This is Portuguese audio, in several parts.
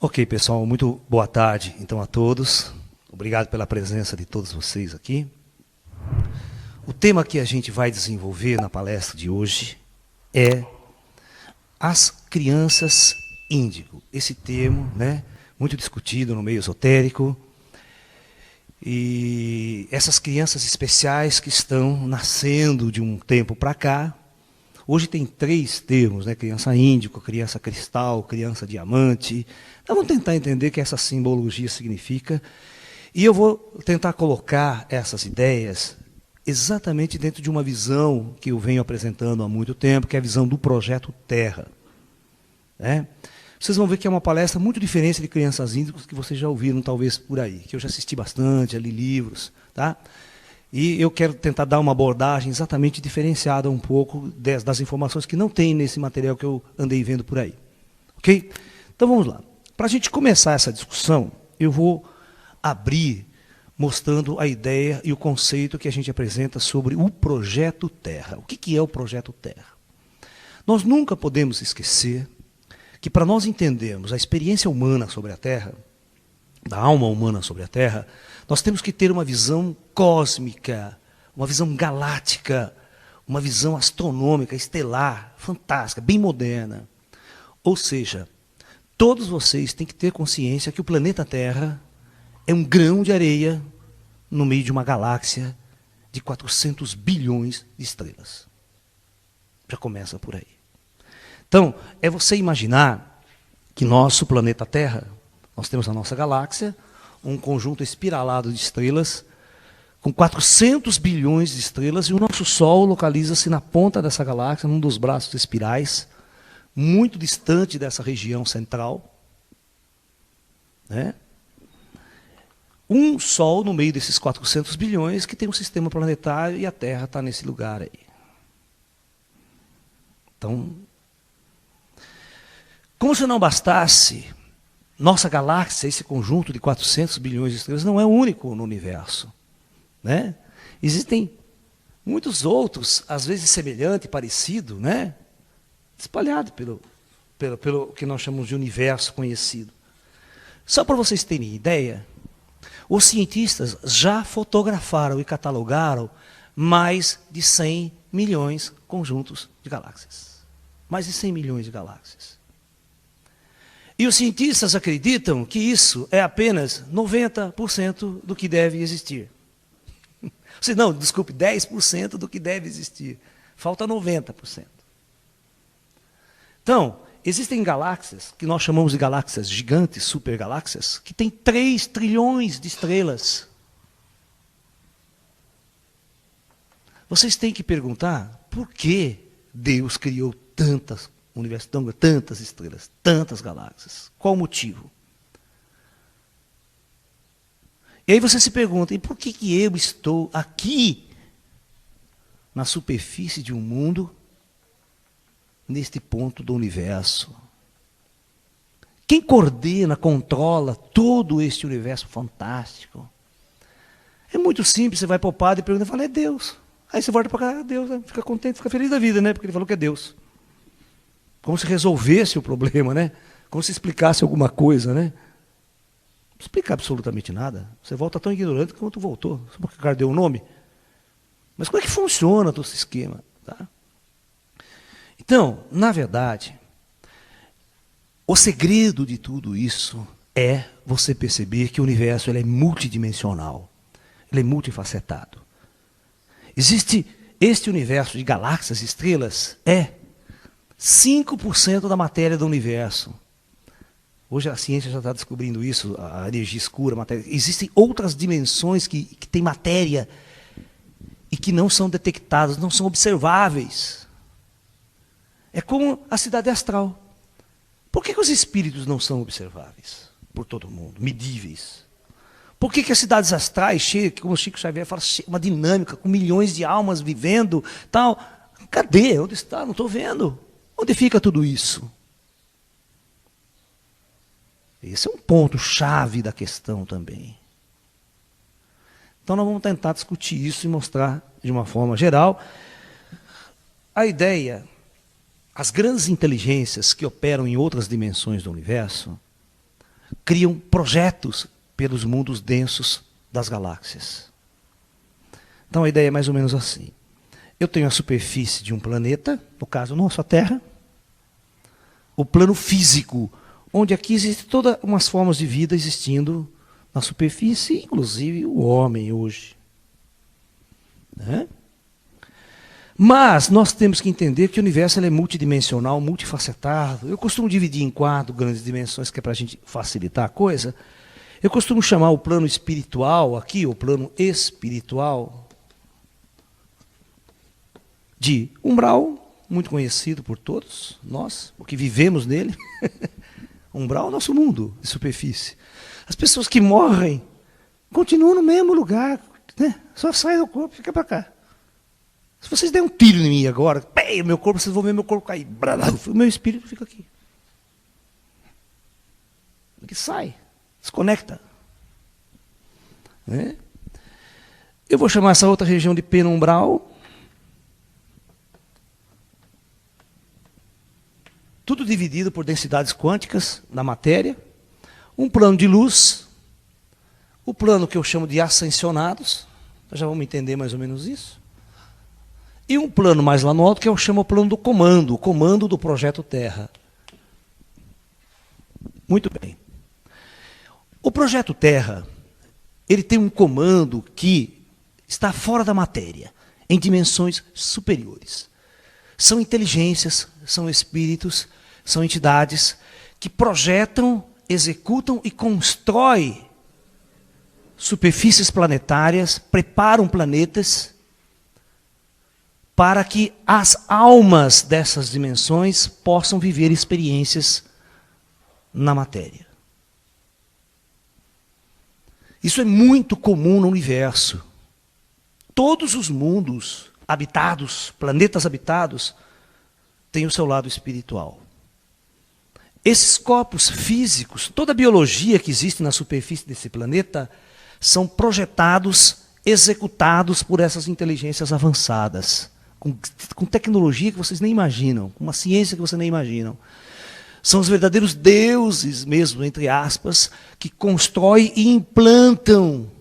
Ok, pessoal, muito boa tarde, então, a todos. Obrigado pela presença de todos vocês aqui. O tema que a gente vai desenvolver na palestra de hoje é as crianças índigo. Esse termo, muito discutido no meio esotérico. E essas crianças especiais que estão nascendo de um tempo para cá. Hoje tem 3 termos, criança índigo, criança cristal, criança diamante. Então vamos tentar entender o que essa simbologia significa. E eu vou tentar colocar essas ideias exatamente dentro de uma visão que eu venho apresentando há muito tempo, que é a visão do Projeto Terra. Vocês vão ver que é uma palestra muito diferente de crianças índigas que vocês já ouviram, talvez, por aí, que eu já assisti bastante, já li livros. Tá? E eu quero tentar dar uma abordagem exatamente diferenciada um pouco das informações que não tem nesse material que eu andei vendo por aí. Ok? Então vamos lá. Para a gente começar essa discussão, eu vou abrir mostrando a ideia e o conceito que a gente apresenta sobre o Projeto Terra. O que é o Projeto Terra? Nós nunca podemos esquecer que para nós entendermos a experiência humana sobre a Terra, da alma humana sobre a Terra, nós temos que ter uma visão cósmica, uma visão galáctica, uma visão astronômica, estelar, fantástica, bem moderna. Ou seja, todos vocês têm que ter consciência que o planeta Terra é um grão de areia no meio de uma galáxia de 400 bilhões de estrelas. Já começa por aí. Então, é você imaginar que nosso planeta Terra, nós temos a nossa galáxia, um conjunto espiralado de estrelas, com 400 bilhões de estrelas, e o nosso Sol localiza-se na ponta dessa galáxia, num dos braços espirais, muito distante dessa região central. Um Sol no meio desses 400 bilhões que tem um sistema planetário e a Terra está nesse lugar aí. Então, como se não bastasse, nossa galáxia, esse conjunto de 400 bilhões de estrelas, não é o único no universo. Existem muitos outros, às vezes semelhante, parecido, espalhado pelo que nós chamamos de universo conhecido. Só para vocês terem ideia, os cientistas já fotografaram e catalogaram mais de 100 milhões de conjuntos de galáxias. Mais de 100 milhões de galáxias. E os cientistas acreditam que isso é apenas 90% do que deve existir. Não, desculpe, 10% do que deve existir. Falta 90%. Então, existem galáxias, que nós chamamos de galáxias gigantes, supergaláxias, que têm 3 trilhões de estrelas. Vocês têm que perguntar por que Deus criou tantas universo, tantas estrelas, tantas galáxias. Qual o motivo? E aí você se pergunta, e por que eu estou aqui, na superfície de um mundo, neste ponto do universo? Quem coordena, controla todo este universo fantástico? É muito simples, você vai para o padre e pergunta, fala, é Deus. Aí você volta para cá, é Deus, fica contente, fica feliz da vida, porque ele falou que é Deus. Como se resolvesse o problema, Como se explicasse alguma coisa, Não explica absolutamente nada. Você volta tão ignorante quanto voltou. Só porque o cara deu um nome. Mas como é que funciona todo esse esquema? Tá? Então, na verdade, o segredo de tudo isso é você perceber que o universo ele é multidimensional. Ele é multifacetado. Existe este universo de galáxias, estrelas, 5% da matéria do universo. Hoje a ciência já está descobrindo isso, a energia escura, a matéria. Existem outras dimensões que têm matéria e que não são detectadas, não são observáveis. É como a cidade astral. Por que os espíritos não são observáveis por todo mundo, medíveis? Por que as cidades astrais, cheias, como o Chico Xavier fala, uma dinâmica, com milhões de almas vivendo, tal? Cadê? Onde está? Não estou vendo. Onde fica tudo isso? Esse é um ponto-chave da questão também. Então nós vamos tentar discutir isso e mostrar de uma forma geral. A ideia, as grandes inteligências que operam em outras dimensões do universo, criam projetos pelos mundos densos das galáxias. Então a ideia é mais ou menos assim. Eu tenho a superfície de um planeta, no caso nossa Terra, o plano físico, onde aqui existem todas umas formas de vida existindo na superfície, inclusive o homem hoje. Né? Mas nós temos que entender que o universo ele é multidimensional, multifacetado. Eu costumo dividir em 4 grandes dimensões, que é para a gente facilitar a coisa. Eu costumo chamar o plano espiritual aqui, o plano espiritual, de umbral, muito conhecido por todos nós, porque vivemos nele. Umbral é o nosso mundo de superfície. As pessoas que morrem continuam no mesmo lugar, né? Só sai do corpo e fica para cá. Se vocês derem um tiro em mim agora, o meu corpo, vocês vão ver meu corpo cair. O meu espírito fica aqui. Porque sai, desconecta. Né? Eu vou chamar essa outra região de penumbral. Tudo dividido por densidades quânticas na matéria. Um plano de luz. O plano que eu chamo de ascensionados. Já vamos entender mais ou menos isso. E um plano mais lá no alto que eu chamo o plano do comando, o comando do projeto Terra. Muito bem. O projeto Terra, ele tem um comando que está fora da matéria, em dimensões superiores. São inteligências, são espíritos, são entidades que projetam, executam e constroem superfícies planetárias, preparam planetas para que as almas dessas dimensões possam viver experiências na matéria. Isso é muito comum no universo. Todos os mundos habitados, planetas habitados, têm o seu lado espiritual. Esses corpos físicos, toda a biologia que existe na superfície desse planeta, são projetados, executados por essas inteligências avançadas. Com tecnologia que vocês nem imaginam, com uma ciência que vocês nem imaginam. São os verdadeiros deuses mesmo, entre aspas, que constroem e implantam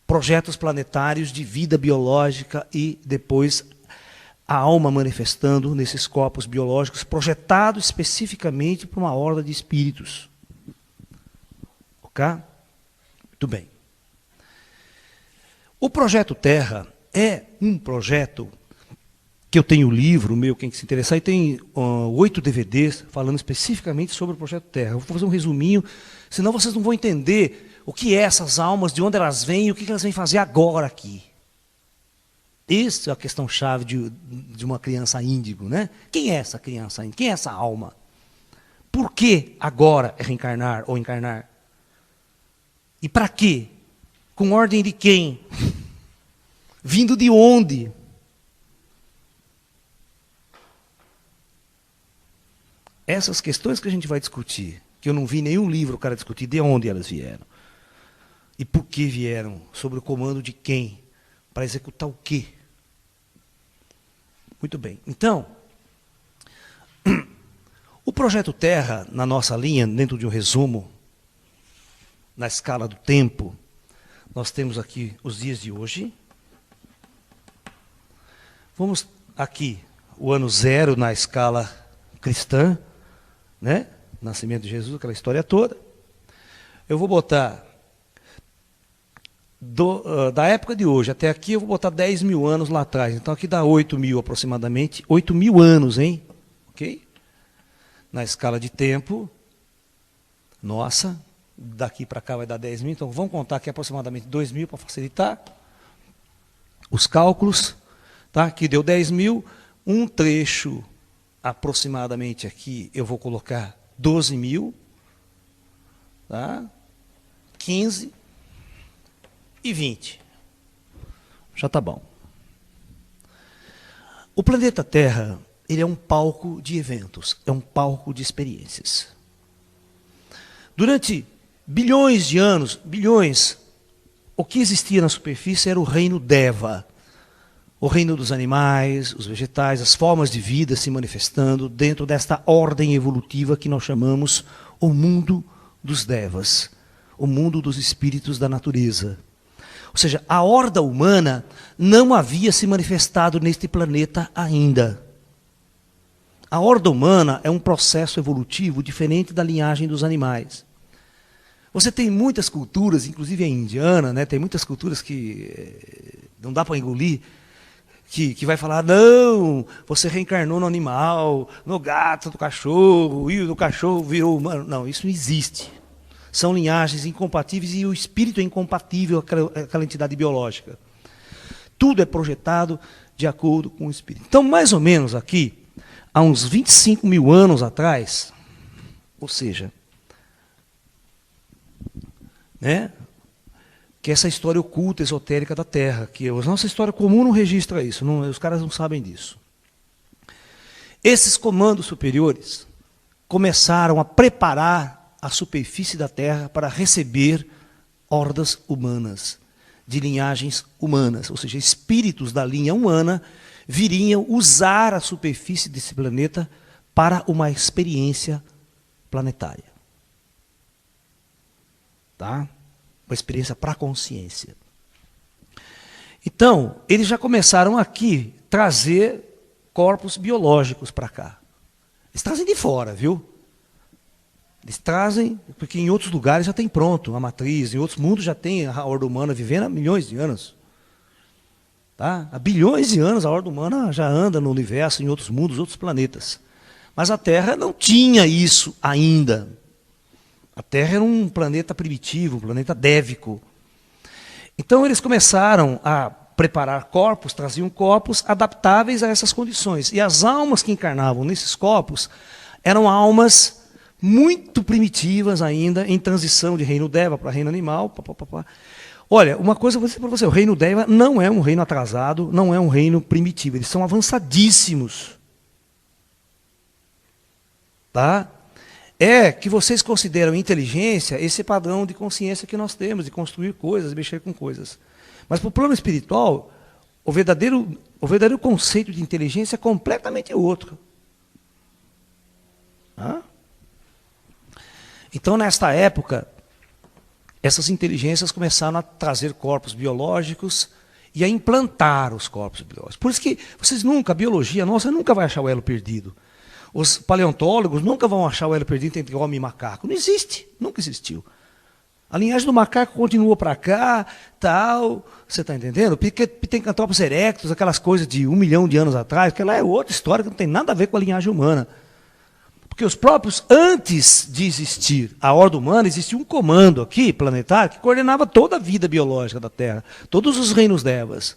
projetos planetários de vida biológica e depois a alma manifestando nesses corpos biológicos, projetados especificamente para uma horda de espíritos. Ok? Muito bem. O projeto Terra é um projeto que eu tenho um livro meu, quem se interessar, e tem 8 DVDs falando especificamente sobre o projeto Terra. Eu vou fazer um resuminho, senão vocês não vão entender o que é essas almas, de onde elas vêm e o que elas vêm fazer agora aqui. Essa é a questão-chave de uma criança índigo, né? Quem é essa criança índigo? Quem é essa alma? Por que agora é reencarnar ou encarnar? E para quê? Com ordem de quem? Vindo de onde? Essas questões que a gente vai discutir, que eu não vi nenhum livro o cara discutir de onde elas vieram. E por que vieram, sobre o comando de quem, para executar o quê. Muito bem. Então, o projeto Terra, na nossa linha, dentro de um resumo, na escala do tempo, nós temos aqui os dias de hoje. Vamos aqui, o ano 0 na escala cristã, né? Nascimento de Jesus, aquela história toda. Eu vou botar, da época de hoje até aqui, eu vou botar 10 mil anos lá atrás. Então aqui dá 8 mil aproximadamente. 8 mil anos, hein? Ok? Na escala de tempo, nossa, daqui para cá vai dar 10 mil. Então vamos contar aqui aproximadamente 2 mil para facilitar os cálculos. Tá? Aqui deu 10 mil. Um trecho aproximadamente aqui eu vou colocar 12 mil. Tá? 15 e 20. Já está bom. O planeta Terra, ele é um palco de eventos, é um palco de experiências. Durante bilhões de anos, o que existia na superfície era o reino Deva, o reino dos animais, os vegetais, as formas de vida se manifestando dentro desta ordem evolutiva que nós chamamos o mundo dos Devas, o mundo dos espíritos da natureza. Ou seja, a horda humana não havia se manifestado neste planeta ainda. A horda humana é um processo evolutivo diferente da linhagem dos animais. Você tem muitas culturas, inclusive a indiana, né, tem muitas culturas que não dá para engolir, que vai falar, não, você reencarnou no animal, no gato, no cachorro, e o cachorro virou humano. Não, isso não existe. São linhagens incompatíveis e o espírito é incompatível com aquela entidade biológica. Tudo é projetado de acordo com o espírito. Então, mais ou menos aqui, há uns 25 mil anos atrás, ou seja, né, que essa história oculta, esotérica da Terra, que a nossa história comum não registra isso, os caras não sabem disso. Esses comandos superiores começaram a preparar a superfície da Terra para receber hordas humanas, de linhagens humanas, ou seja, espíritos da linha humana viriam usar a superfície desse planeta para uma experiência planetária. Tá? Uma experiência para a consciência. Então, eles já começaram aqui a trazer corpos biológicos para cá. Eles trazem de fora, viu? Eles trazem, porque em outros lugares já tem pronto a matriz, em outros mundos já tem a horda humana vivendo há milhões de anos. Tá? Há bilhões de anos a horda humana já anda no universo, em outros mundos, outros planetas. Mas a Terra não tinha isso ainda. A Terra era um planeta primitivo, um planeta dévico. Então eles começaram a preparar corpos, traziam corpos adaptáveis a essas condições. E as almas que encarnavam nesses corpos eram almas muito primitivas ainda, em transição de reino Deva para reino animal. Olha, uma coisa eu vou dizer para você, o reino Deva não é um reino atrasado, não é um reino primitivo, eles são avançadíssimos. Tá? É que vocês consideram inteligência esse padrão de consciência que nós temos, de construir coisas, mexer com coisas. Mas para o plano espiritual, o verdadeiro conceito de inteligência é completamente outro. Tá? Então, nesta época, essas inteligências começaram a trazer corpos biológicos e a implantar os corpos biológicos. Por isso que a biologia nossa nunca vai achar o elo perdido. Os paleontólogos nunca vão achar o elo perdido entre homem e macaco. Não existe, nunca existiu. A linhagem do macaco continuou para cá, tal, você está entendendo? Pithecanthropus erectus, aquelas coisas de 1 milhão de anos atrás, que lá é outra história que não tem nada a ver com a linhagem humana. Porque os próprios, antes de existir a horda humana, existia um comando aqui, planetário, que coordenava toda a vida biológica da Terra, todos os reinos Devas.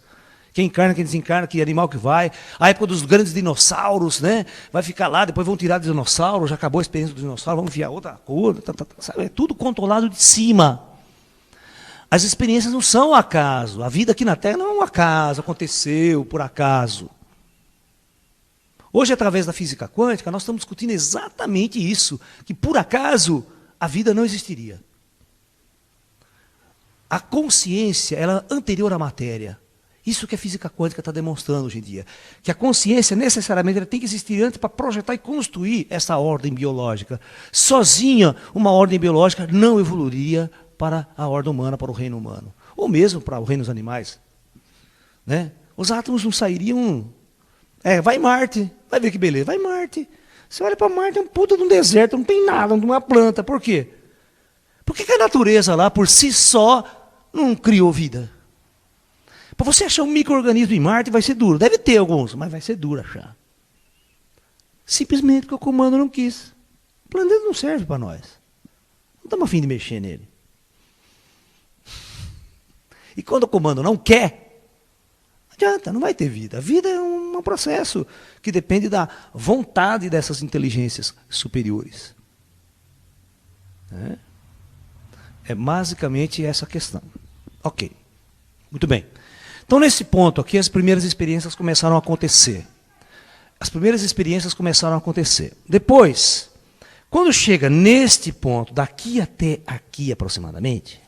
Quem encarna, quem desencarna, que animal que vai. A época dos grandes dinossauros, né? Vai ficar lá, depois vão tirar dinossauro, já acabou a experiência do dinossauro, vamos enfiar outra coisa, sabe? É tudo controlado de cima. As experiências não são acaso. A vida aqui na Terra não é um acaso, aconteceu por acaso. Hoje, através da física quântica, nós estamos discutindo exatamente isso, que por acaso a vida não existiria. A consciência, ela é anterior à matéria. Isso que a física quântica está demonstrando hoje em dia. Que a consciência, necessariamente, ela tem que existir antes para projetar e construir essa ordem biológica. Sozinha, uma ordem biológica não evoluiria para a ordem humana, para o reino humano. Ou mesmo para o reino dos animais. Né? Os átomos não sairiam... vai Marte, vai ver que beleza, vai Marte. Você olha para Marte, é um puta de um deserto, não tem nada, não tem uma planta. Por quê? Por que a natureza lá, por si só, não criou vida? Para você achar um micro-organismo em Marte vai ser duro. Deve ter alguns, mas vai ser duro achar. Simplesmente porque o comando não quis. O planeta não serve para nós. Não estamos a fim de mexer nele. E quando o comando não quer, não adianta, não vai ter vida. A vida é um processo que depende da vontade dessas inteligências superiores. É basicamente essa questão. Ok. Muito bem. Então, nesse ponto aqui, as primeiras experiências começaram a acontecer. Depois, quando chega neste ponto, daqui até aqui aproximadamente,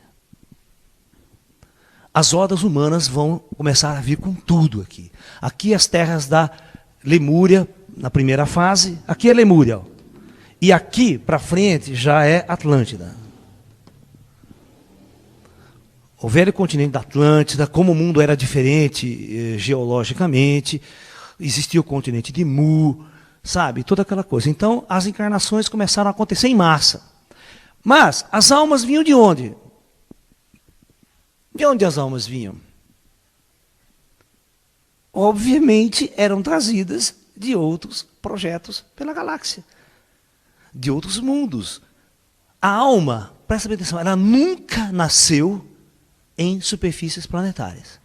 as hordas humanas vão começar a vir com tudo aqui. Aqui as terras da Lemúria, na primeira fase, aqui é Lemúria. Ó. E aqui para frente já é Atlântida. o velho continente da Atlântida, como o mundo era diferente geologicamente, existia o continente de Mu, sabe, toda aquela coisa. Então, as encarnações começaram a acontecer em massa. Mas as almas vinham de onde? De onde as almas vinham? Obviamente eram trazidas de outros projetos pela galáxia, de outros mundos. A alma, presta bem atenção, ela nunca nasceu em superfícies planetárias.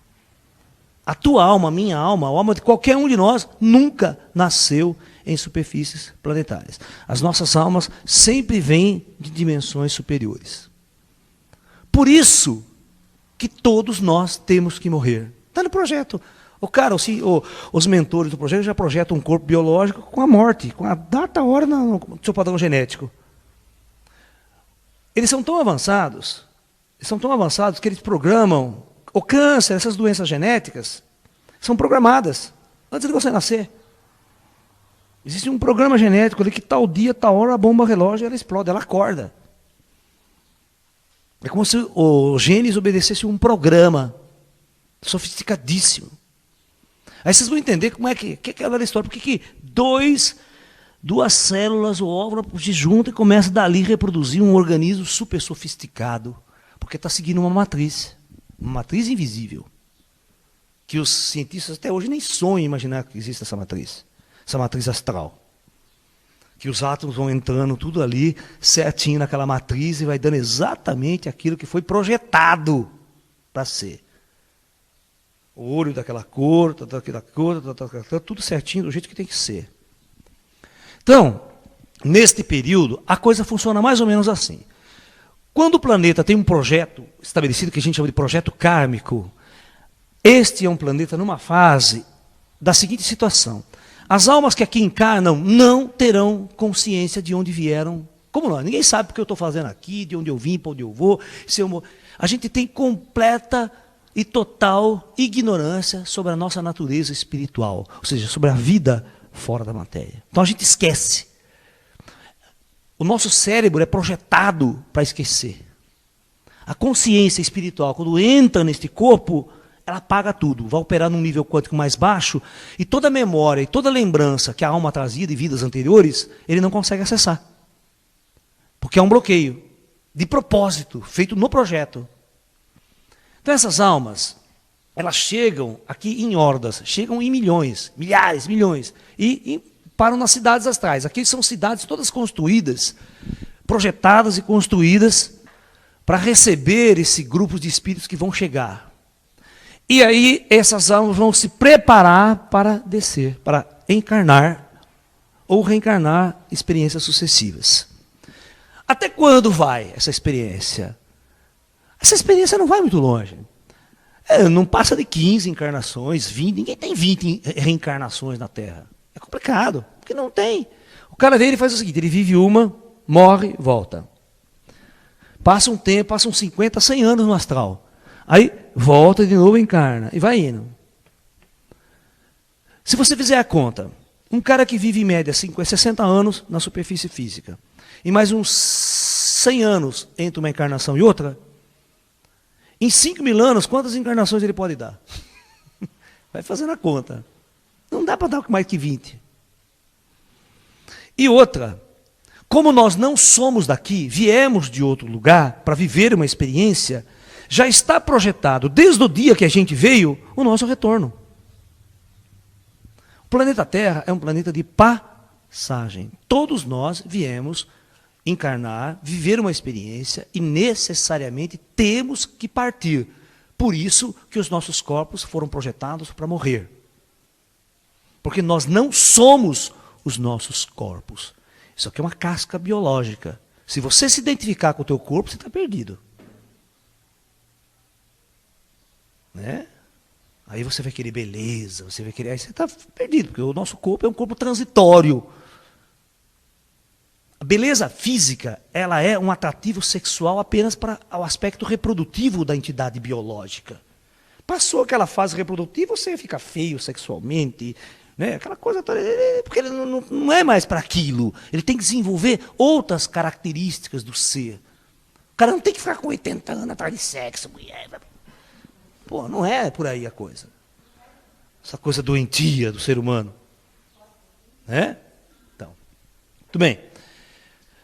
A tua alma, a minha alma, a alma de qualquer um de nós, nunca nasceu em superfícies planetárias. As nossas almas sempre vêm de dimensões superiores. Por isso que todos nós temos que morrer. Está no projeto. Os mentores do projeto já projetam um corpo biológico com a morte, com a data, a hora no seu padrão genético. Eles são tão avançados que eles programam o câncer, essas doenças genéticas, são programadas antes de você nascer. Existe um programa genético ali que tal dia, tal hora, a bomba relógio ela explode, ela acorda. É como se o genes obedecesse um programa sofisticadíssimo. Aí vocês vão entender como é que é aquela história. Por que duas células, o óvulo se juntam e começa dali a reproduzir um organismo super sofisticado? Porque está seguindo uma matriz invisível. Que os cientistas até hoje nem sonham em imaginar que existe essa matriz astral. Que os átomos vão entrando tudo ali, certinho naquela matriz, e vai dando exatamente aquilo que foi projetado para ser. O olho daquela cor, tudo certinho do jeito que tem que ser. Então, neste período, a coisa funciona mais ou menos assim. Quando o planeta tem um projeto estabelecido, que a gente chama de projeto kármico, este é um planeta numa fase da seguinte situação. As almas que aqui encarnam não terão consciência de onde vieram. Como não? Ninguém sabe o que eu estou fazendo aqui, de onde eu vim, para onde eu vou. A gente tem completa e total ignorância sobre a nossa natureza espiritual, ou seja, sobre a vida fora da matéria. Então a gente esquece. O nosso cérebro é projetado para esquecer. A consciência espiritual, quando entra neste corpo, ela apaga tudo, vai operar num nível quântico mais baixo, e toda a memória e toda a lembrança que a alma trazia de vidas anteriores, ele não consegue acessar. Porque é um bloqueio, de propósito, feito no projeto. Então essas almas, elas chegam aqui em hordas, chegam em milhões, milhares, milhões, e param nas cidades astrais. Aqui são cidades todas construídas, projetadas e construídas para receber esse grupo de espíritos que vão chegar. E aí essas almas vão se preparar para descer, para encarnar ou reencarnar experiências sucessivas. Até quando vai essa experiência? Essa experiência não vai muito longe. Não passa de 15 encarnações, 20. Ninguém tem 20 reencarnações na Terra. É complicado, porque não tem. O cara dele faz o seguinte, ele vive uma, morre, volta. Passa um tempo, passam 50, 100 anos no astral. Aí volta de novo, encarna, e vai indo. Se você fizer a conta, um cara que vive em média 60 anos na superfície física, e mais uns 100 anos entre uma encarnação e outra, em 5.000 anos, quantas encarnações ele pode dar? Vai fazendo a conta. Não dá para dar mais que 20. E outra, como nós não somos daqui, viemos de outro lugar para viver uma experiência, já está projetado, desde o dia que a gente veio, o nosso retorno. O planeta Terra é um planeta de passagem. Todos nós viemos encarnar, viver uma experiência e necessariamente temos que partir. Por isso que os nossos corpos foram projetados para morrer. Porque nós não somos os nossos corpos. Isso aqui é uma casca biológica. Se você se identificar com o teu corpo, você está perdido. Né? Aí você vai querer beleza, você vai querer... Aí você está perdido, porque o nosso corpo é um corpo transitório. A beleza física, ela é um atrativo sexual apenas para o aspecto reprodutivo da entidade biológica. Passou aquela fase reprodutiva, você fica feio sexualmente, né? Aquela coisa toda, porque ele não é mais para aquilo. Ele tem que desenvolver outras características do ser. O cara não tem que ficar com 80 anos atrás de sexo, mulher. Pô, não é por aí a coisa. Essa coisa doentia do ser humano. Né? Então, muito bem.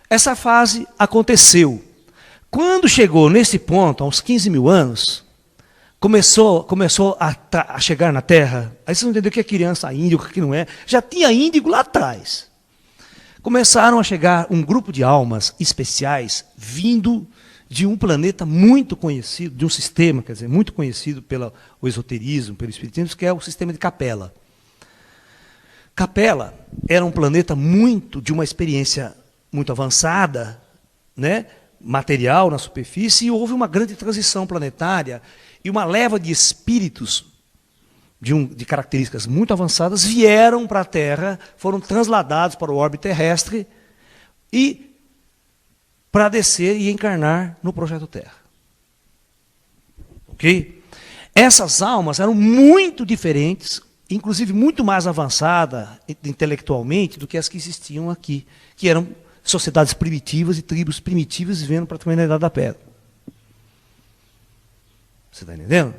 Essa fase aconteceu. Quando chegou nesse ponto, há uns 15 mil anos, começou a chegar na Terra, aí vocês vão entender o que é criança índigo, o que não é. Já tinha índigo lá atrás. Começaram a chegar um grupo de almas especiais vindo de um planeta muito conhecido, de um sistema, quer dizer, muito conhecido pelo esoterismo, pelo espiritismo, que é o sistema de Capela. Capela era um planeta de uma experiência muito avançada, né, material na superfície, e houve uma grande transição planetária, e uma leva de espíritos de características muito avançadas vieram para a Terra, foram transladados para o orbe terrestre, e para descer e encarnar no projeto Terra. Ok? Essas almas eram muito diferentes, inclusive muito mais avançadas intelectualmente do que as que existiam aqui, que eram sociedades primitivas e tribos primitivas vivendo praticamente na Idade da Pedra. Você está entendendo?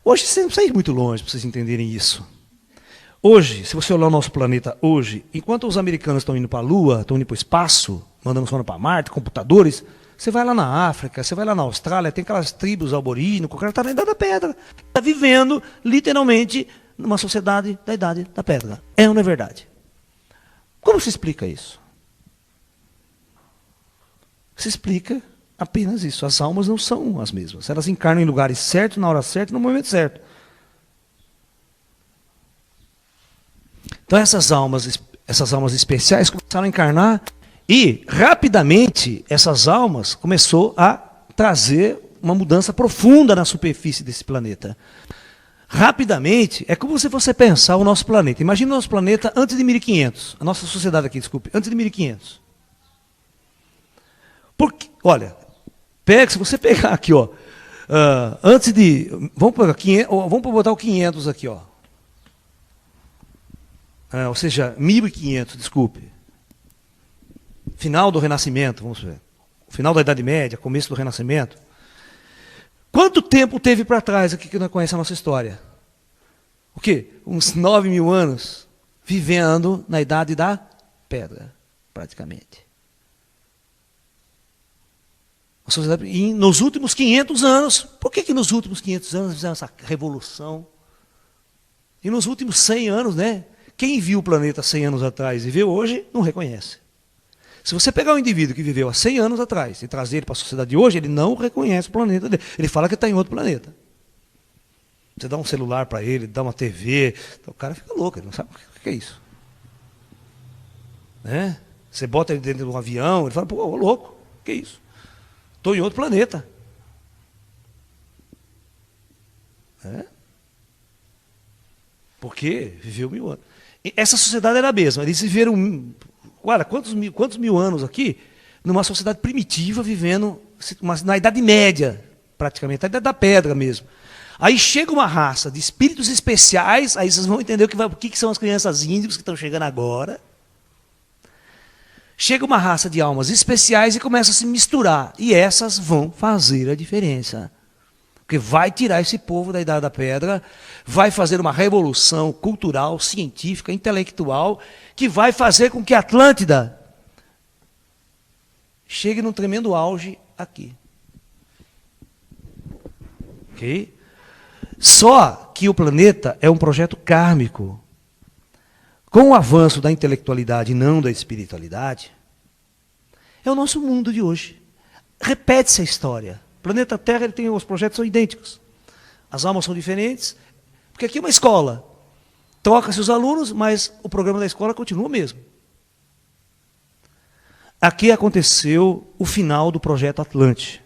Hoje, você não precisa ir muito longe para vocês entenderem isso. Hoje, se você olhar o nosso planeta hoje, enquanto os americanos estão indo para a Lua, estão indo para o espaço, mandando sonda para Marte, computadores, você vai lá na África, você vai lá na Austrália, tem aquelas tribos aborígenes, o cara está na Idade da Pedra. Está vivendo, literalmente, numa sociedade da Idade da Pedra. É ou não é verdade? Como se explica isso? Se explica apenas isso. As almas não são as mesmas. Elas encarnam em lugares certos, na hora certa e no momento certo. Então essas almas especiais começaram a encarnar e, rapidamente, essas almas começou a trazer uma mudança profunda na superfície desse planeta. Rapidamente, é como se você pensar o nosso planeta. Imagina o nosso planeta antes de 1500. A nossa sociedade aqui, desculpe, antes de 1500. Porque, olha, se você pegar aqui, ó, antes de... Vamos botar o 500 aqui, ó. Ou seja, 1500, desculpe. Final do Renascimento, vamos ver. Final da Idade Média, começo do Renascimento. Quanto tempo teve para trás aqui que não conhece a nossa história? O quê? Uns 9 mil anos vivendo na Idade da Pedra, praticamente. A sociedade, e nos últimos 500 anos, por que nos últimos 500 anos fizeram essa revolução? E nos últimos 100 anos, né? Quem viu o planeta 100 anos atrás e vê hoje, não reconhece. Se você pegar um indivíduo que viveu há 100 anos atrás e trazer ele para a sociedade de hoje, ele não reconhece o planeta dele. Ele fala que está em outro planeta. Você dá um celular para ele, dá uma TV, o cara fica louco, ele não sabe o que é isso. Né? Você bota ele dentro de um avião, ele fala, pô, ô louco, o que é isso? Estou em outro planeta. Porque viveu 1000 anos. E essa sociedade era a mesma, eles viveram... Olha, quantos mil anos aqui, numa sociedade primitiva, vivendo na Idade Média, praticamente, na Idade da Pedra mesmo. Aí chega uma raça de espíritos especiais, aí vocês vão entender o que são as crianças índigas que estão chegando agora. Chega uma raça de almas especiais e começa a se misturar. E essas vão fazer a diferença. Porque vai tirar esse povo da Idade da Pedra, vai fazer uma revolução cultural, científica, intelectual, que vai fazer com que a Atlântida chegue num tremendo auge aqui. Ok? Só que o planeta é um projeto kármico. Com o avanço da intelectualidade e não da espiritualidade, é o nosso mundo de hoje. Repete-se a história. O planeta Terra, os projetos são idênticos. As almas são diferentes, porque aqui é uma escola. Troca-se os alunos, mas o programa da escola continua o mesmo. Aqui aconteceu o final do projeto Atlante.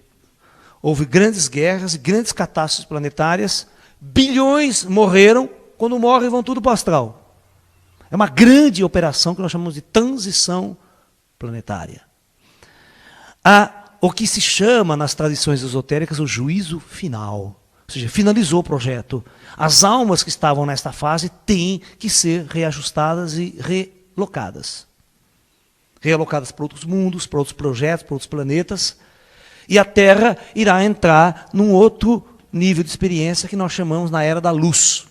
Houve grandes guerras e grandes catástrofes planetárias. Bilhões morreram, quando morrem vão tudo para o astral. É uma grande operação que nós chamamos de transição planetária. O que se chama nas tradições esotéricas o juízo final. Ou seja, finalizou o projeto. As almas que estavam nesta fase têm que ser reajustadas e relocadas. Realocadas para outros mundos, para outros projetos, para outros planetas. E a Terra irá entrar num outro nível de experiência que nós chamamos na Era da Luz.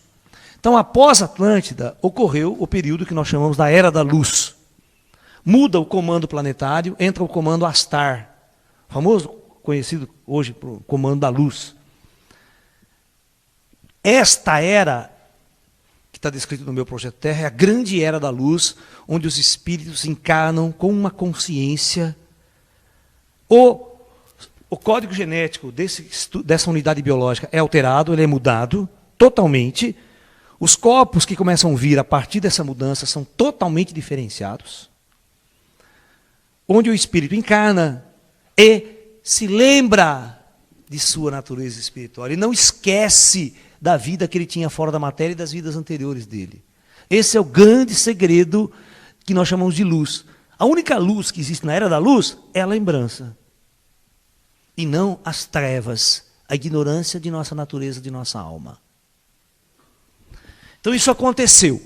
Então, após Atlântida, ocorreu o período que nós chamamos da Era da Luz. Muda o comando planetário, entra o comando Astar, famoso, conhecido hoje por comando da luz. Esta era, que está descrito no meu projeto Terra, é a grande era da luz, onde os espíritos encarnam com uma consciência. O código genético dessa unidade biológica é alterado, ele é mudado totalmente. Os corpos que começam a vir a partir dessa mudança são totalmente diferenciados. Onde o espírito encarna e se lembra de sua natureza espiritual. Ele não esquece da vida que ele tinha fora da matéria e das vidas anteriores dele. Esse é o grande segredo que nós chamamos de luz. A única luz que existe na Era da Luz é a lembrança. E não as trevas, a ignorância de nossa natureza, de nossa alma. Então isso aconteceu.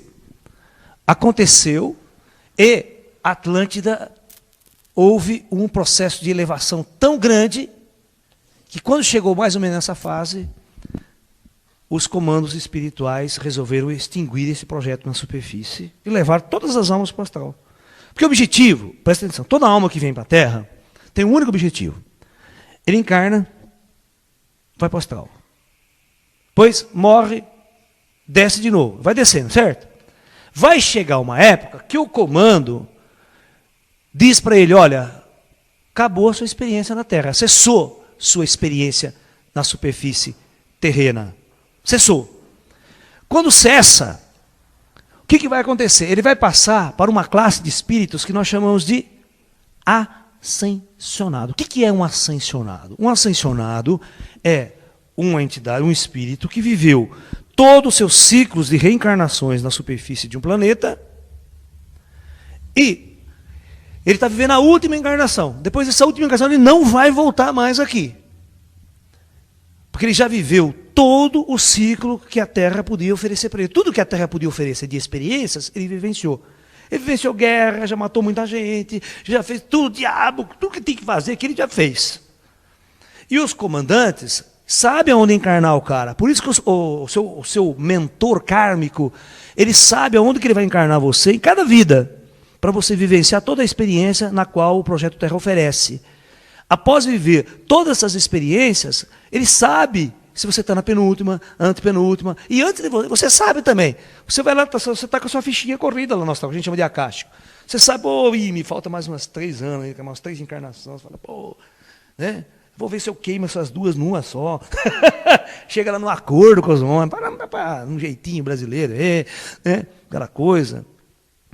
Aconteceu e Atlântida houve um processo de elevação tão grande que quando chegou mais ou menos nessa fase, os comandos espirituais resolveram extinguir esse projeto na superfície e levar todas as almas para o astral. Porque o objetivo, presta atenção, toda alma que vem para a Terra tem um único objetivo. Ele encarna, vai para o astral. Depois morre, desce de novo, vai descendo, certo? Vai chegar uma época que o comando diz para ele, olha, acabou a sua experiência na Terra, cessou sua experiência na superfície terrena. Cessou. Quando cessa, o que vai acontecer? Ele vai passar para uma classe de espíritos que nós chamamos de ascensionado. O que é um ascensionado? Um ascensionado é uma entidade, um espírito que viveu todos os seus ciclos de reencarnações na superfície de um planeta e ele está vivendo a última encarnação. Depois dessa última encarnação, ele não vai voltar mais aqui. Porque ele já viveu todo o ciclo que a Terra podia oferecer para ele. Tudo que a Terra podia oferecer de experiências, ele vivenciou. Ele vivenciou guerra, já matou muita gente, já fez tudo, diabo, tudo que tem que fazer, que ele já fez. E os comandantes sabem aonde encarnar o cara. Por isso que o seu mentor kármico, ele sabe aonde que ele vai encarnar você em cada vida, para você vivenciar toda a experiência na qual o Projeto Terra oferece. Após viver todas essas experiências, ele sabe se você está na penúltima, antepenúltima, e antes de você sabe também. Você vai lá, você está com a sua fichinha corrida lá no astral, que a gente chama de acástico. Você sabe, pô, me falta mais umas 3 anos, umas 3 encarnações. Você fala, pô, né? Vou ver se eu queimo essas duas numa só. Chega lá no acordo com os homens, para um jeitinho brasileiro, né? Aquela coisa,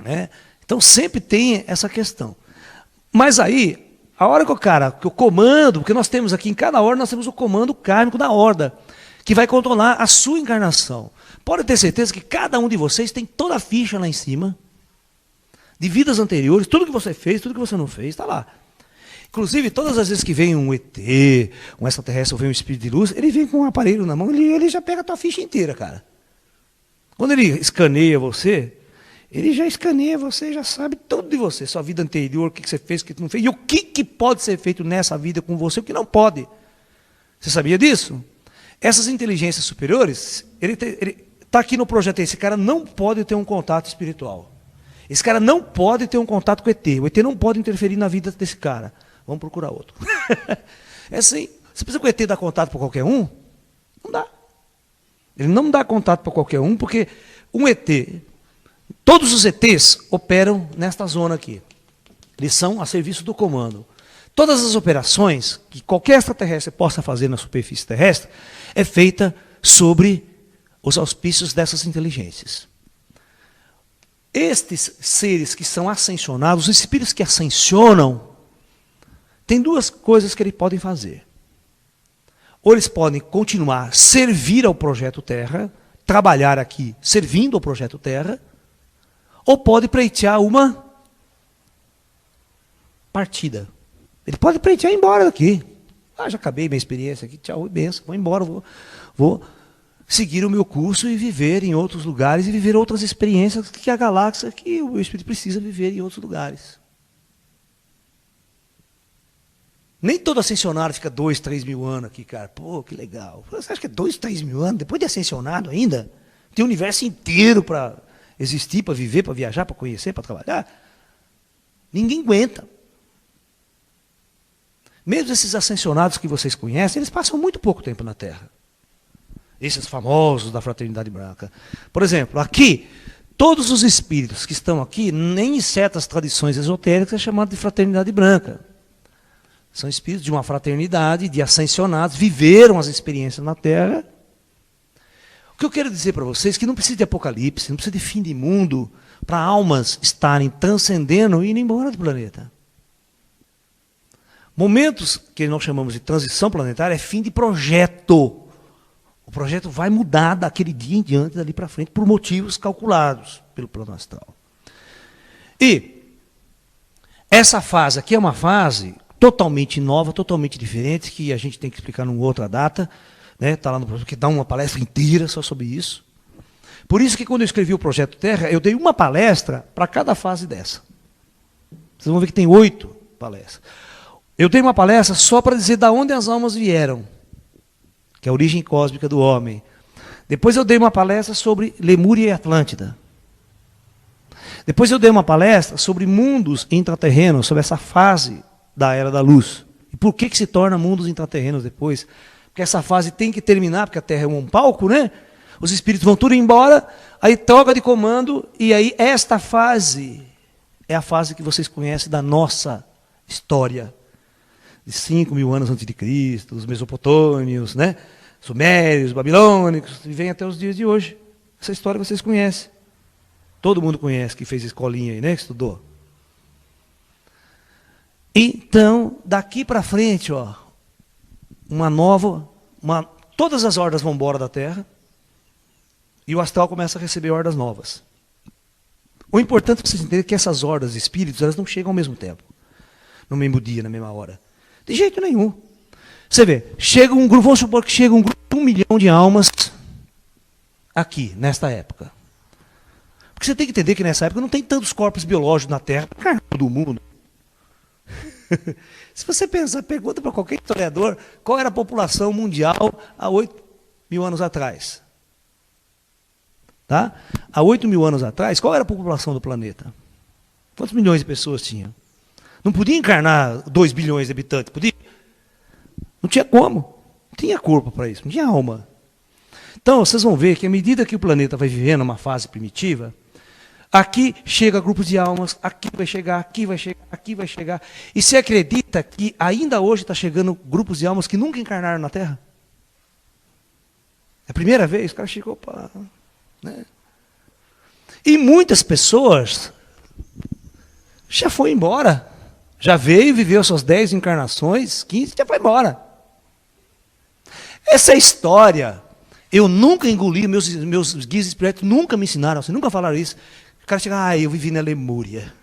né? Então sempre tem essa questão. Mas aí, a hora que o comando, porque nós temos aqui em cada horda, nós temos o comando kármico da horda, que vai controlar a sua encarnação. Pode ter certeza que cada um de vocês tem toda a ficha lá em cima, de vidas anteriores, tudo que você fez, tudo que você não fez, está lá. Inclusive, todas as vezes que vem um ET, um extraterrestre ou vem um espírito de luz, ele vem com um aparelho na mão, ele já pega a tua ficha inteira, cara. Quando ele escaneia você, ele já escaneia você, já sabe tudo de você, sua vida anterior, o que você fez, o que não fez, e o que pode ser feito nessa vida com você, o que não pode. Você sabia disso? Essas inteligências superiores, ele está aqui no projeto, esse cara não pode ter um contato espiritual. Esse cara não pode ter um contato com o ET. O ET não pode interferir na vida desse cara. Vamos procurar outro. É assim, você precisa que o ET dá contato para qualquer um? Não dá. Ele não dá contato para qualquer um, porque um ET... Todos os ETs operam nesta zona aqui. Eles são a serviço do comando. Todas as operações que qualquer extraterrestre possa fazer na superfície terrestre é feita sobre os auspícios dessas inteligências. Estes seres que são ascensionados, os espíritos que ascensionam, tem duas coisas que eles podem fazer. Ou eles podem continuar a servir ao Projeto Terra, trabalhar aqui servindo ao Projeto Terra, ou pode pleitear uma partida. Ele pode pleitear e ir embora daqui. Já acabei minha experiência aqui, tchau e benção, vou embora, vou seguir o meu curso e viver em outros lugares e viver outras experiências que a galáxia, que o Espírito precisa viver em outros lugares. Nem todo ascensionado fica 2, 3 mil anos aqui, cara. Pô, que legal. Você acha que é 2, 3 mil anos? Depois de ascensionado ainda? Tem o universo inteiro para existir, para viver, para viajar, para conhecer, para trabalhar. Ninguém aguenta. Mesmo esses ascensionados que vocês conhecem, eles passam muito pouco tempo na Terra. Esses famosos da Fraternidade Branca. Por exemplo, aqui, todos os espíritos que estão aqui, nem em certas tradições esotéricas, é chamado de Fraternidade Branca. São espíritos de uma fraternidade, de ascensionados, viveram as experiências na Terra. O que eu quero dizer para vocês é que não precisa de apocalipse, não precisa de fim de mundo, para almas estarem transcendendo e indo embora do planeta. Momentos que nós chamamos de transição planetária é fim de projeto. O projeto vai mudar daquele dia em diante, dali para frente, por motivos calculados pelo plano astral. E essa fase aqui é uma fase totalmente nova, totalmente diferente, que a gente tem que explicar numa outra data, né? Tá lá no projeto, que dá uma palestra inteira só sobre isso. Por isso que quando eu escrevi o Projeto Terra, eu dei uma palestra para cada fase dessa. Vocês vão ver que tem 8 palestras. Eu dei uma palestra só para dizer de onde as almas vieram, que é a origem cósmica do homem. Depois eu dei uma palestra sobre Lemúria e Atlântida. Depois eu dei uma palestra sobre mundos intraterrenos, sobre essa fase da Era da Luz. E por que se torna mundos intraterrenos depois? Porque essa fase tem que terminar, porque a Terra é um palco, né? Os espíritos vão tudo embora, aí troca de comando, e aí esta fase é a fase que vocês conhecem da nossa história. De 5 mil anos antes de Cristo, os mesopotâmios, né? Sumérios, babilônicos, e vem até os dias de hoje. Essa história vocês conhecem. Todo mundo conhece, que fez escolinha aí, né? Que estudou. Então, daqui para frente, ó, todas as hordas vão embora da Terra e o astral começa a receber hordas novas. O importante é vocês entenderem que essas hordas de espíritos, elas não chegam ao mesmo tempo, no mesmo dia, na mesma hora. De jeito nenhum. Você vê, chega um grupo, vamos supor que chega um grupo de 1 milhão de almas aqui, nesta época. Porque você tem que entender que nessa época não tem tantos corpos biológicos na Terra para todo mundo. Se você pensar, pergunta para qualquer historiador qual era a população mundial há 8 mil anos atrás. Tá? Há 8 mil anos atrás, qual era a população do planeta? Quantos milhões de pessoas tinham? Não podia encarnar 2 bilhões de habitantes, podia? Não tinha como. Não tinha corpo para isso, não tinha alma. Então, vocês vão ver que à medida que o planeta vai vivendo uma fase primitiva, aqui chega grupos de almas, aqui vai chegar, aqui vai chegar, aqui vai chegar. E se acredita que ainda hoje está chegando grupos de almas que nunca encarnaram na Terra? É a primeira vez, o cara chegou, opa, né? E muitas pessoas já foi embora. Já veio, viveu suas 10 encarnações, 15, já foi embora. Essa história, eu nunca engoli, meus guias espirituais nunca me ensinaram, assim, nunca falaram isso. O cara chega, eu vivi na Lemúria.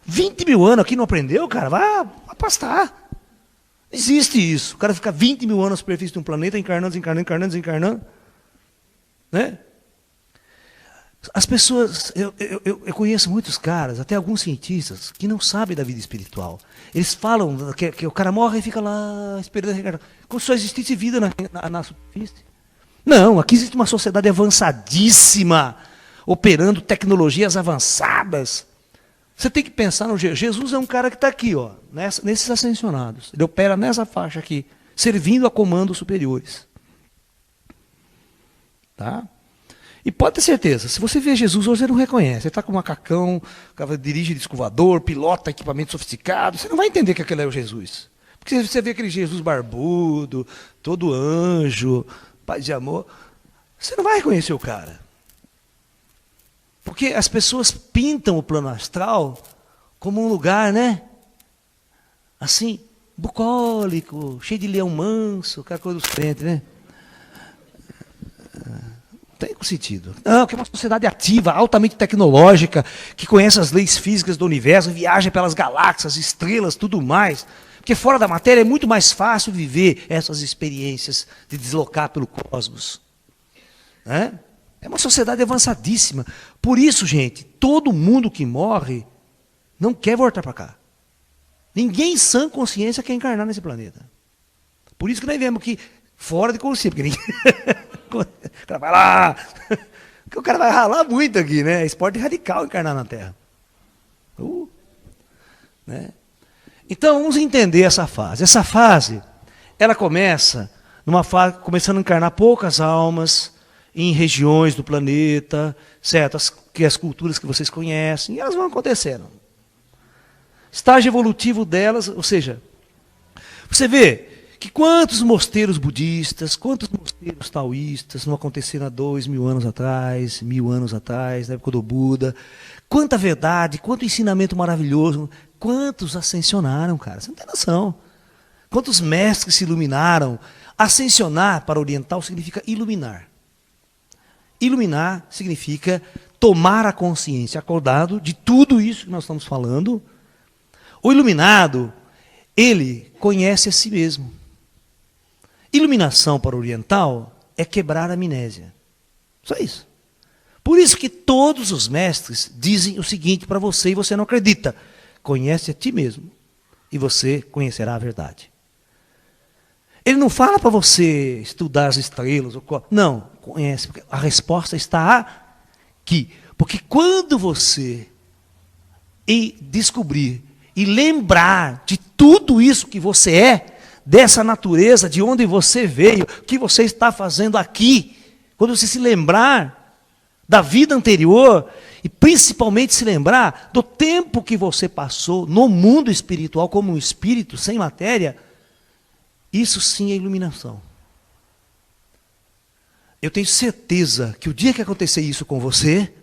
20 mil anos aqui não aprendeu, cara? Vai pastar. Existe isso. O cara fica 20 mil anos na superfície de um planeta, encarnando, desencarnando. Né? As pessoas, eu conheço muitos caras, até alguns cientistas, que não sabem da vida espiritual. Eles falam que o cara morre e fica lá esperando a reencarnação. Como se só existisse vida na superfície. Não, aqui existe uma sociedade avançadíssima, operando tecnologias avançadas. Você tem que pensar no Jesus. Jesus é um cara que está aqui, ó, nesses ascensionados. Ele opera nessa faixa aqui, servindo a comandos superiores. Tá? E pode ter certeza, se você vê Jesus hoje, você não reconhece. Ele está com um macacão, dirige disco voador, pilota equipamento sofisticado. Você não vai entender que aquele é o Jesus. Porque você vê aquele Jesus barbudo, todo anjo, pai de amor. Você não vai reconhecer o cara. Porque as pessoas pintam o plano astral como um lugar, né? Assim, bucólico, cheio de leão manso, aquela coisa dos crentes, né? Tem sentido. Não, que é uma sociedade ativa, altamente tecnológica, que conhece as leis físicas do universo, viaja pelas galáxias, estrelas, tudo mais. Porque fora da matéria é muito mais fácil viver essas experiências de deslocar pelo cosmos. Né? É uma sociedade avançadíssima. Por isso, gente, todo mundo que morre não quer voltar para cá. Ninguém em sã consciência quer encarnar nesse planeta. Por isso que nós vemos que fora de consciência, porque ninguém... o cara vai lá, o cara vai ralar muito aqui, né? É esporte radical encarnar na Terra. Né? Então vamos entender essa fase. Essa fase, ela começa numa fase, começando a encarnar poucas almas em regiões do planeta, certo? As culturas que vocês conhecem, e elas vão acontecendo. Estágio evolutivo delas, ou seja, você vê que quantos mosteiros budistas, quantos mosteiros taoístas não aconteceram há 2000 anos atrás, 1000 anos atrás, na época do Buda, quanta verdade, quanto ensinamento maravilhoso, quantos ascensionaram, cara, você não tem noção. Quantos mestres se iluminaram. Ascensionar para oriental significa iluminar. Iluminar significa tomar a consciência, acordado de tudo isso que nós estamos falando. O iluminado, ele conhece a si mesmo. Iluminação para o oriental é quebrar a amnésia. Só isso. Por isso que todos os mestres dizem o seguinte para você e você não acredita. Conhece a ti mesmo e você conhecerá a verdade. Ele não fala para você estudar as estrelas. Não, conhece. Porque a resposta está aqui. Porque quando você descobrir e lembrar de tudo isso que você é, dessa natureza, de onde você veio, o que você está fazendo aqui, quando você se lembrar da vida anterior, e principalmente se lembrar do tempo que você passou no mundo espiritual como um espírito sem matéria, isso sim é iluminação. Eu tenho certeza que o dia que acontecer isso com você,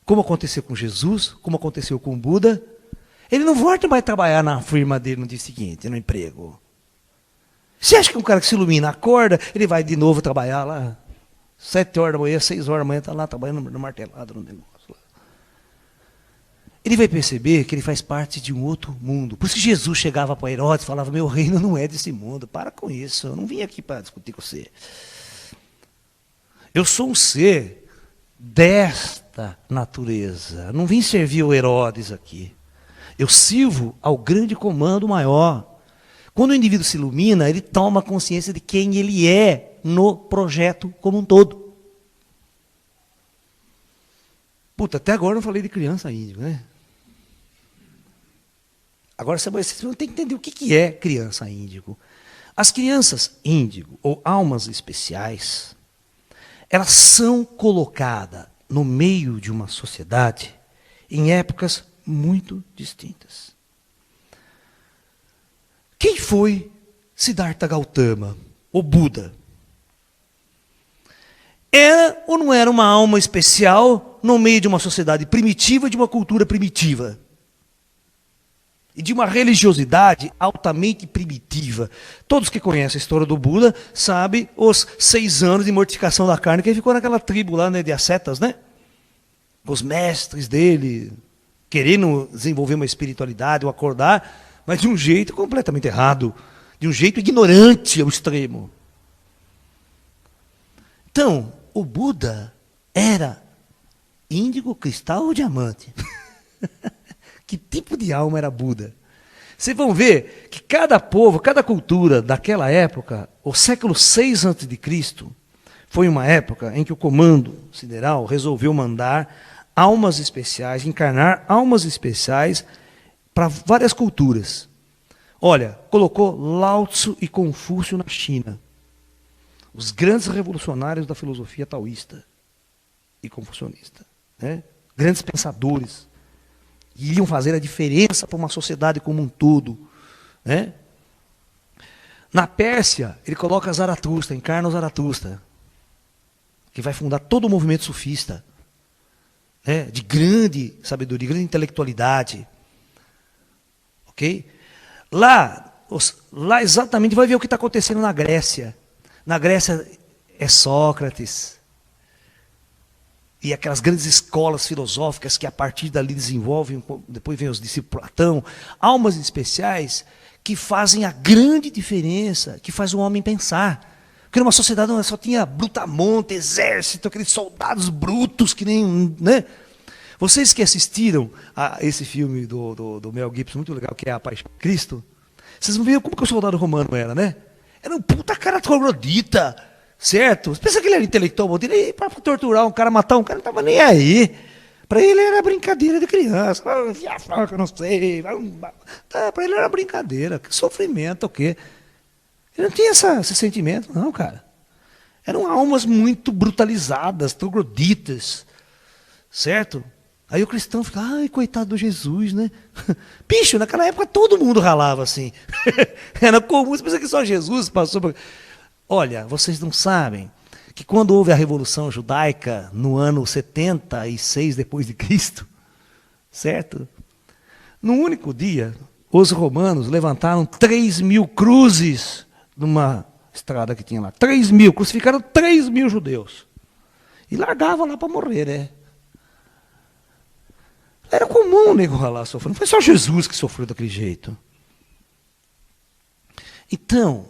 como aconteceu com Jesus, como aconteceu com o Buda, ele não volta mais trabalhar na firma dele no dia seguinte, no emprego. Você acha que um cara que se ilumina, acorda, ele vai de novo trabalhar lá, 7 horas da manhã, 6 horas da manhã, está lá trabalhando no martelado, no negócio lá. Ele vai perceber que ele faz parte de um outro mundo. Por isso que Jesus chegava para Herodes e falava, meu reino não é desse mundo, para com isso, eu não vim aqui para discutir com você. Eu sou um ser desta natureza, eu não vim servir o Herodes aqui. Eu sirvo ao grande comando maior. Quando o indivíduo se ilumina, ele toma consciência de quem ele é no projeto como um todo. Puta, até agora eu não falei de criança índigo, né? Agora você tem que entender o que é criança índigo. As crianças índigo, ou almas especiais, elas são colocadas no meio de uma sociedade em épocas muito distintas. Quem foi Siddhartha Gautama, o Buda? Era ou não era uma alma especial no meio de uma sociedade primitiva, de uma cultura primitiva? E de uma religiosidade altamente primitiva. Todos que conhecem a história do Buda sabem os 6 anos de mortificação da carne que ele ficou naquela tribo lá, né, de ascetas, né? Os mestres dele, querendo desenvolver uma espiritualidade, ou acordar, mas de um jeito completamente errado, de um jeito ignorante ao extremo. Então, o Buda era índigo, cristal ou diamante? Que tipo de alma era Buda? Vocês vão ver que cada povo, cada cultura daquela época, o século 6 a.C., foi uma época em que o comando sideral resolveu mandar almas especiais, encarnar almas especiais para várias culturas. Olha, colocou Lao Tzu e Confúcio na China, os grandes revolucionários da filosofia taoísta e confucionista, né? Grandes pensadores, que iriam fazer a diferença para uma sociedade como um todo, né? Na Pérsia, ele coloca Zaratustra, encarna o Zaratustra, que vai fundar todo o movimento sufista, né? De grande sabedoria, grande intelectualidade. Ok? Lá exatamente vai ver o que está acontecendo na Grécia. Na Grécia é Sócrates. E aquelas grandes escolas filosóficas que a partir dali desenvolvem, depois vem os discípulos de Platão, almas especiais que fazem a grande diferença, que faz o homem pensar. Porque numa sociedade onde só tinha brutamonte, exército, aqueles soldados brutos que nem, né? Vocês que assistiram a esse filme do Mel Gibson, muito legal, que é A Paixão de Cristo, vocês vão ver como que o soldado romano era, né? Era um puta cara troglodita, certo? Você pensa que ele era intelectual, ele para torturar um cara, matar um cara, não estava nem aí. Para ele era brincadeira de criança. Enfiar faca, não sei. Para ele era brincadeira. Que sofrimento, o quê? Ele não tinha esse sentimento, não, cara. Eram almas muito brutalizadas, trogloditas, certo? Aí o cristão fica, ai, coitado do Jesus, né? Bicho, naquela época todo mundo ralava assim. Era comum, você pensa que só Jesus passou por... Olha, vocês não sabem que quando houve a Revolução Judaica, no ano 76 depois de Cristo, certo? Num único dia, os romanos levantaram 3.000 cruzes numa estrada que tinha lá. 3.000, crucificaram 3.000 judeus. E largavam lá para morrer, né? Era comum o nego lá sofrer. Não foi só Jesus que sofreu daquele jeito. Então,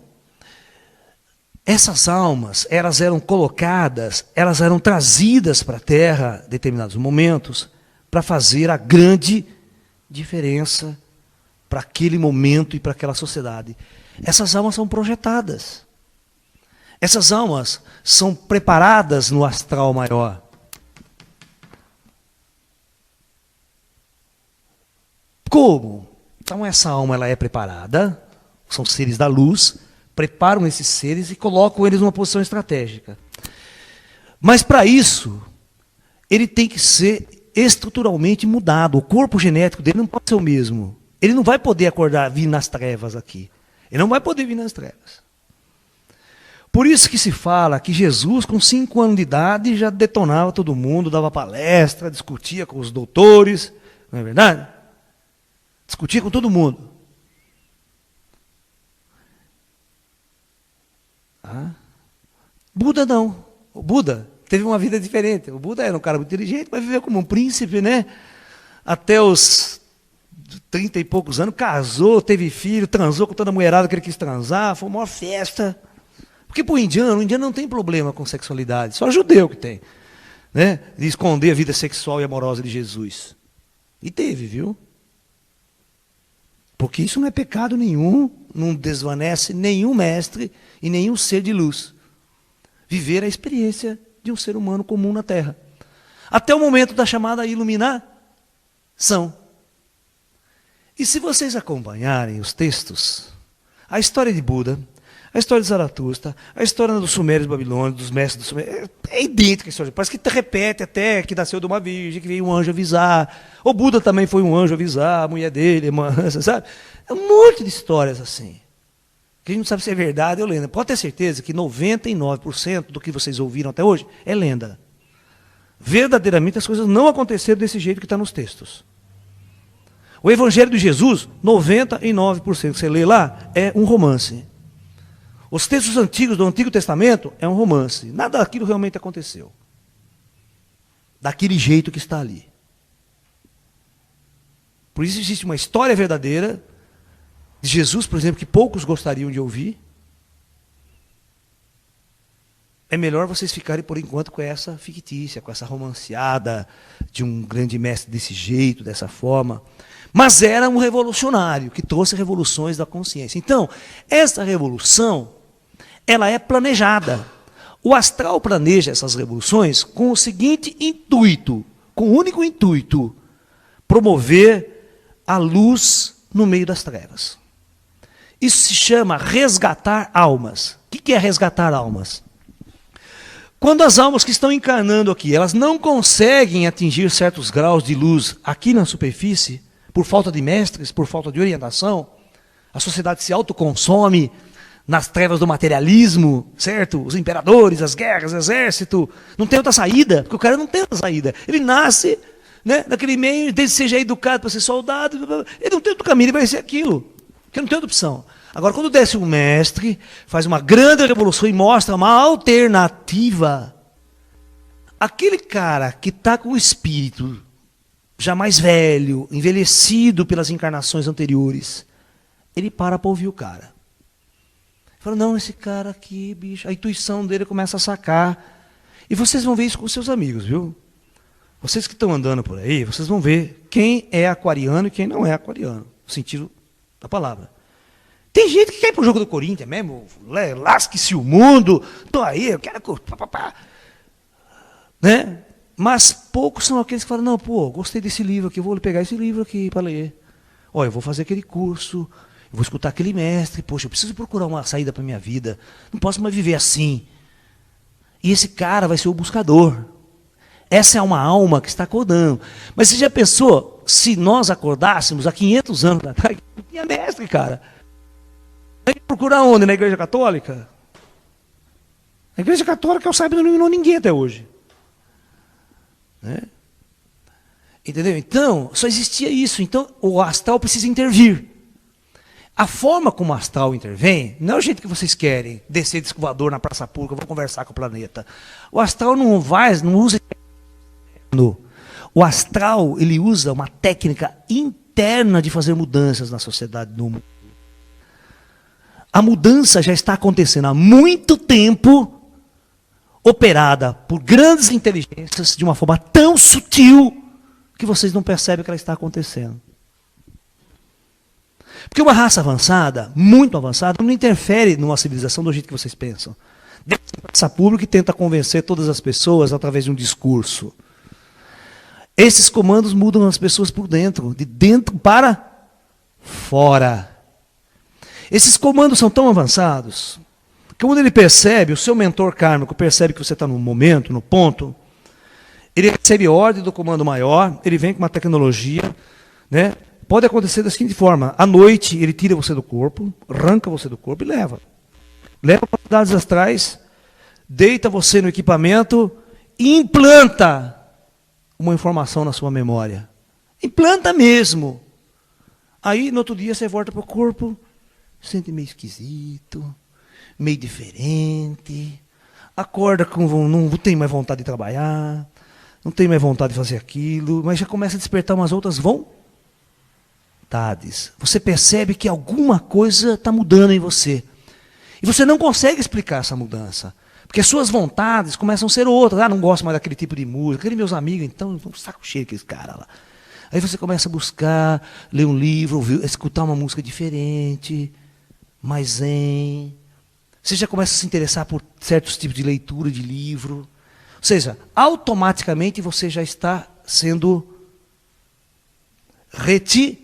essas almas, elas eram colocadas, elas eram trazidas para a Terra em determinados momentos para fazer a grande diferença para aquele momento e para aquela sociedade. Essas almas são projetadas. Essas almas são preparadas no astral maior. Como? Então essa alma ela é preparada, são seres da luz, preparam esses seres e colocam eles numa posição estratégica. Mas para isso, ele tem que ser estruturalmente mudado. O corpo genético dele não pode ser o mesmo. Ele não vai poder acordar, vir nas trevas aqui. Ele não vai poder vir nas trevas. Por isso que se fala que Jesus, com 5 anos de idade, já detonava todo mundo, dava palestra, discutia com os doutores, não é verdade? Discutia com todo mundo. Buda não. O Buda teve uma vida diferente. O Buda era um cara muito inteligente, mas viveu como um príncipe, né? Até os 30 e poucos anos, casou, teve filho, transou com toda a mulherada que ele quis transar, foi uma maior festa. Porque para o indiano não tem problema com sexualidade, só judeu que tem, né? De esconder a vida sexual e amorosa de Jesus. E teve, viu? Porque isso não é pecado nenhum, não desvanece nenhum mestre e nenhum ser de luz. Viver a experiência de um ser humano comum na Terra. Até o momento da chamada iluminação. E se vocês acompanharem os textos, a história de Buda, a história de Zaratustra, a história dos sumérios babilônios, dos mestres dos sumérios, é idêntica a história. Parece que repete até que nasceu de uma virgem, que veio um anjo avisar. O Buda também foi um anjo avisar, a mulher dele, sabe? É um monte de histórias assim. Que a gente não sabe se é verdade ou lenda. Pode ter certeza que 99% do que vocês ouviram até hoje é lenda. Verdadeiramente as coisas não aconteceram desse jeito que está nos textos. O Evangelho de Jesus, 99% que você lê lá, é um romance. Os textos antigos do Antigo Testamento é um romance. Nada daquilo realmente aconteceu. Daquele jeito que está ali. Por isso existe uma história verdadeira de Jesus, por exemplo, que poucos gostariam de ouvir. É melhor vocês ficarem por enquanto com essa fictícia, com essa romanceada de um grande mestre desse jeito, dessa forma. Mas era um revolucionário que trouxe revoluções da consciência. Então, essa revolução, ela é planejada. O astral planeja essas revoluções com o seguinte intuito, com o único intuito, promover a luz no meio das trevas. Isso se chama resgatar almas. O que é resgatar almas? Quando as almas que estão encarnando aqui, elas não conseguem atingir certos graus de luz aqui na superfície, por falta de mestres, por falta de orientação, a sociedade se autoconsome nas trevas do materialismo, certo? Os imperadores, as guerras, o exército, não tem outra saída, porque o cara não tem outra saída. Ele nasce, né, naquele meio, desde que seja educado para ser soldado, ele não tem outro caminho, ele vai ser aquilo, porque não tem outra opção. Agora, quando desce um mestre, faz uma grande revolução e mostra uma alternativa, aquele cara que está com o espírito já mais velho, envelhecido pelas encarnações anteriores, ele para ouvir o cara. Fala, não, esse cara aqui, bicho, a intuição dele começa a sacar. E vocês vão ver isso com seus amigos, viu? Vocês que estão andando por aí, vocês vão ver quem é aquariano e quem não é aquariano, no sentido da palavra. Tem gente que quer ir pro jogo do Corinthians mesmo, lasque-se o mundo, tô aí, eu quero... Né? Mas poucos são aqueles que falam, não, pô, gostei desse livro aqui, eu vou pegar esse livro aqui para ler. Olha, eu vou fazer aquele curso, eu vou escutar aquele mestre, poxa, eu preciso procurar uma saída para a minha vida, não posso mais viver assim. E esse cara vai ser o buscador. Essa é uma alma que está acordando. Mas você já pensou, se nós acordássemos há 500 anos atrás, não tinha mestre, cara. A gente procurar onde? Na Igreja Católica? A Igreja Católica, eu saiba, não eliminou ninguém até hoje. Né? Entendeu? Então, só existia isso. Então, o astral precisa intervir. A forma como o astral intervém, não é o jeito que vocês querem, descer de escovador na praça pública, vou conversar com o planeta. O astral não usa... O astral, ele usa uma técnica interna de fazer mudanças na sociedade, no mundo. A mudança já está acontecendo há muito tempo, operada por grandes inteligências, de uma forma tão sutil, que vocês não percebem que ela está acontecendo. Porque uma raça avançada, muito avançada, não interfere numa civilização do jeito que vocês pensam. Essa pública tenta convencer todas as pessoas através de um discurso. Esses comandos mudam as pessoas por dentro, de dentro para fora. Esses comandos são tão avançados que quando ele percebe, o seu mentor kármico percebe que você está no momento, no ponto, ele recebe ordem do comando maior, ele vem com uma tecnologia, né? Pode acontecer da seguinte forma: à noite ele tira você do corpo, arranca você do corpo e leva. Leva para as cidades astrais, deita você no equipamento e implanta uma informação na sua memória. Implanta mesmo. Aí, no outro dia, você volta para o corpo, sente meio esquisito, meio diferente, acorda com... não tem mais vontade de trabalhar, não tem mais vontade de fazer aquilo, mas já começa a despertar umas outras vontades. Você percebe que alguma coisa está mudando em você. E você não consegue explicar essa mudança. Porque as suas vontades começam a ser outras. Ah, não gosto mais daquele tipo de música. Aqueles meus amigos, então, um saco cheio aqueles caras lá. Aí você começa a buscar, ler um livro, ouvir, escutar uma música diferente, mais zen. Você já começa a se interessar por certos tipos de leitura de livro. Ou seja, automaticamente você já está sendo retirado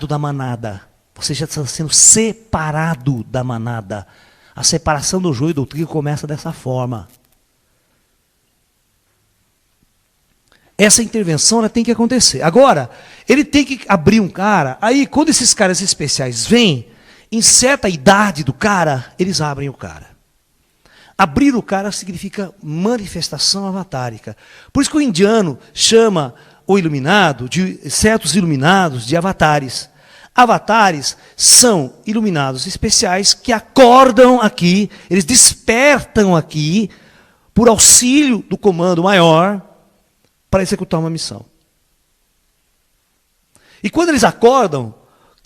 da manada. Você já está sendo separado da manada. A separação do joio e do trigo começa dessa forma. Essa intervenção ela tem que acontecer. Agora, ele tem que abrir um cara. Aí, quando esses caras especiais vêm, em certa idade do cara, eles abrem o cara. Abrir o cara significa manifestação avatárica. Por isso que o indiano chama o iluminado, de certos iluminados, de avatares. Avatares são iluminados especiais que acordam aqui, eles despertam aqui, por auxílio do comando maior, para executar uma missão. E quando eles acordam,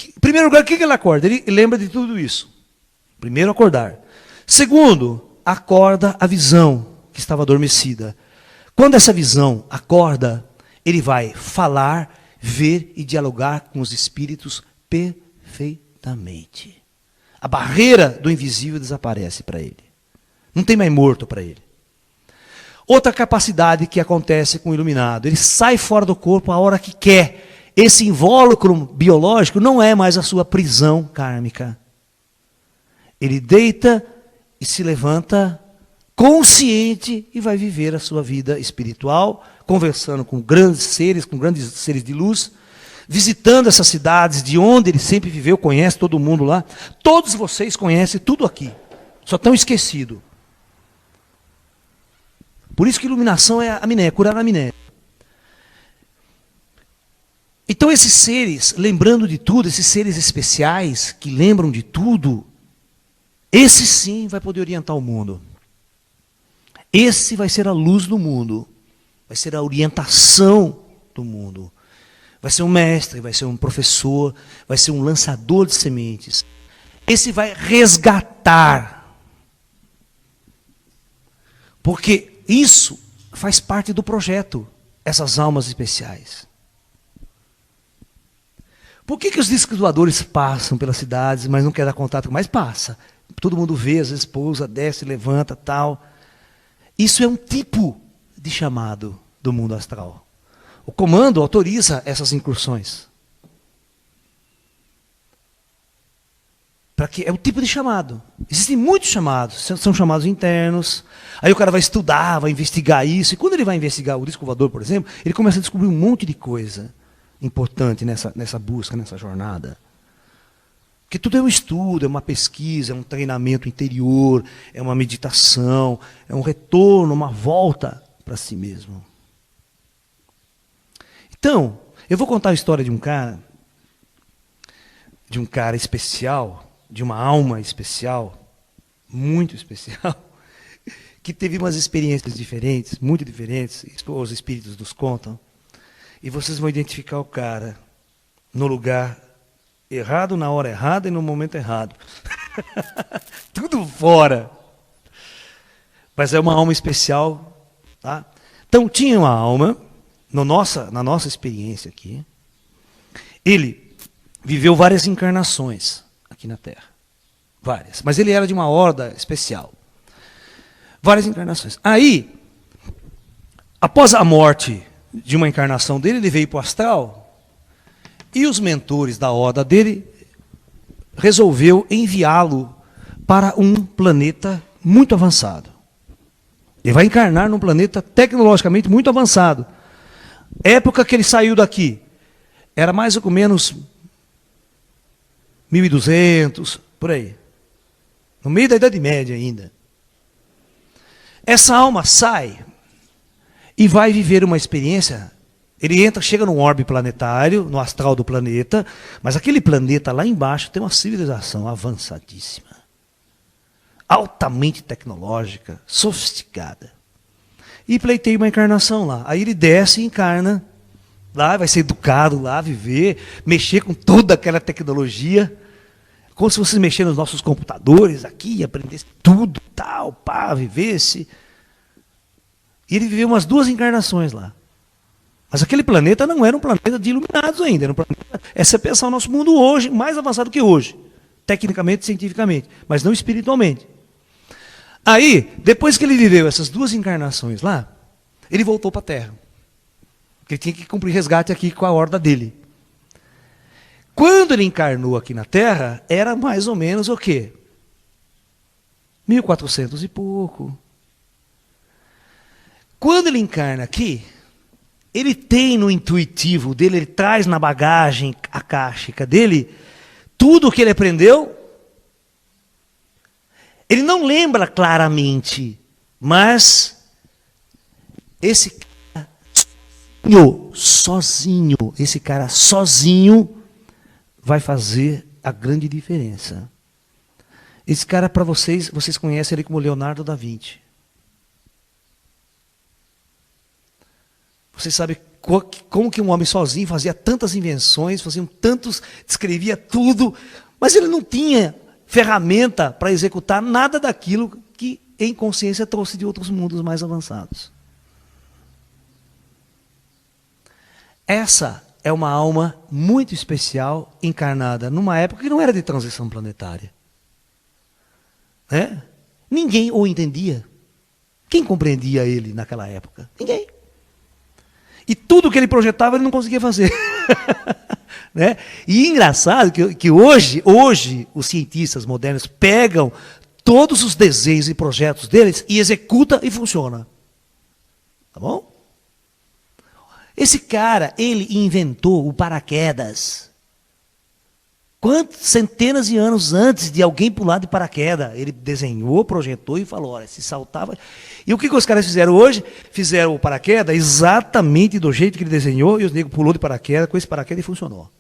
em primeiro lugar, o que ele acorda? Ele lembra de tudo isso. Primeiro, acordar. Segundo, acorda a visão que estava adormecida. Quando essa visão acorda, ele vai falar, ver e dialogar com os espíritos perfeitamente. A barreira do invisível desaparece para ele. Não tem mais morto para ele. Outra capacidade que acontece com o iluminado, ele sai fora do corpo a hora que quer. Esse invólucro biológico não é mais a sua prisão kármica. Ele deita e se levanta consciente e vai viver a sua vida espiritual, conversando com grandes seres de luz, visitando essas cidades de onde ele sempre viveu, conhece todo mundo lá. Todos vocês conhecem tudo aqui, só estão esquecidos. Por isso que iluminação é amnésia, curar a amnésia. Então esses seres, lembrando de tudo, esses seres especiais, que lembram de tudo, esse sim vai poder orientar o mundo. Esse vai ser a luz do mundo, vai ser a orientação do mundo. Vai ser um mestre, vai ser um professor, vai ser um lançador de sementes. Esse vai resgatar. Porque isso faz parte do projeto, essas almas especiais. Por que os discos voadores passam pelas cidades, mas não quer dar contato? Mas passa. Todo mundo vê, às vezes pousa, desce, levanta, tal. Isso é um tipo de chamado do mundo astral. O comando autoriza essas incursões. É o tipo de chamado. Existem muitos chamados, são chamados internos. Aí o cara vai estudar, vai investigar isso. E quando ele vai investigar o disco voador, por exemplo, ele começa a descobrir um monte de coisa importante nessa busca, nessa jornada. Porque tudo é um estudo, é uma pesquisa, é um treinamento interior, é uma meditação, é um retorno, uma volta para si mesmo. Então, eu vou contar a história de um cara especial, de uma alma especial, muito especial, que teve umas experiências diferentes, muito diferentes, os espíritos nos contam, e vocês vão identificar o cara no lugar errado, na hora errada e no momento errado. Tudo fora. Mas é uma alma especial. Tá? Então, tinha uma alma, na nossa experiência aqui, ele viveu várias encarnações aqui na Terra. Várias. Mas ele era de uma horda especial. Várias encarnações. Aí, após a morte de uma encarnação dele, ele veio para o astral e os mentores da horda dele resolveu enviá-lo para um planeta muito avançado. Ele vai encarnar num planeta tecnologicamente muito avançado. Época que ele saiu daqui, era mais ou menos 1200, por aí. No meio da Idade Média ainda. Essa alma sai e vai viver uma experiência. Ele chega num orbe planetário, no astral do planeta, mas aquele planeta lá embaixo tem uma civilização avançadíssima, altamente tecnológica, sofisticada. E pleiteia uma encarnação lá. Aí ele desce e encarna lá, vai ser educado lá, viver, mexer com toda aquela tecnologia, como se fosse mexer nos nossos computadores aqui, aprendesse tudo, tal, pá, vivesse. E ele viveu umas 2 encarnações lá. Mas aquele planeta não era um planeta de iluminados ainda. Era um planeta, é você pensar o nosso mundo hoje, mais avançado que hoje. Tecnicamente, cientificamente. Mas não espiritualmente. Aí, depois que ele viveu essas 2 encarnações lá, ele voltou para a Terra. Porque ele tinha que cumprir resgate aqui com a horda dele. Quando ele encarnou aqui na Terra, era mais ou menos o quê? 1400 e pouco. Quando ele encarna aqui, ele tem no intuitivo dele, ele traz na bagagem akáshica dele, tudo o que ele aprendeu. Ele não lembra claramente, mas esse cara sozinho, vai fazer a grande diferença. Esse cara, para vocês conhecem ele como Leonardo da Vinci. Vocês sabem como que um homem sozinho fazia tantas invenções, descrevia tudo, mas ele não tinha ferramenta para executar nada daquilo que em consciência trouxe de outros mundos mais avançados. Essa é uma alma muito especial, encarnada numa época que não era de transição planetária. Né? Ninguém o entendia. Quem compreendia ele naquela época? Ninguém. E tudo que ele projetava ele não conseguia fazer. Né? E engraçado que hoje os cientistas modernos pegam todos os desenhos e projetos deles e executam e funciona. Tá bom? Esse cara, ele inventou o paraquedas. Quantas centenas de anos antes de alguém pular de paraquedas, ele desenhou, projetou e falou, olha, se saltava. E o que os caras fizeram hoje? Fizeram o paraquedas exatamente do jeito que ele desenhou, e os negros pulou de paraquedas, com esse paraquedas e funcionou.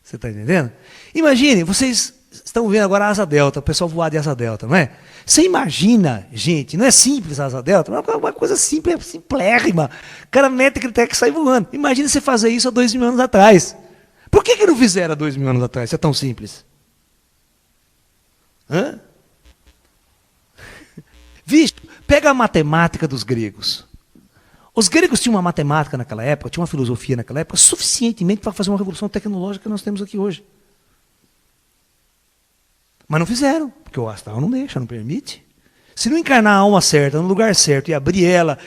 Você está entendendo? Imagine, vocês estão vendo agora a asa delta, o pessoal voar de asa delta, não é? Você imagina, gente, não é simples a asa delta, é uma coisa simples, simplérrima. O cara mete aquele teco e sai voando. Imagina você fazer isso há 2000 anos atrás. Por que não fizeram há 2000 anos atrás, se é tão simples? Hã? Visto, pega a matemática dos gregos. Os gregos tinham uma matemática naquela época, tinham uma filosofia naquela época, suficientemente para fazer uma revolução tecnológica que nós temos aqui hoje. Mas não fizeram, porque o astral não deixa, não permite. Se não encarnar a alma certa, no lugar certo, e abrir ela,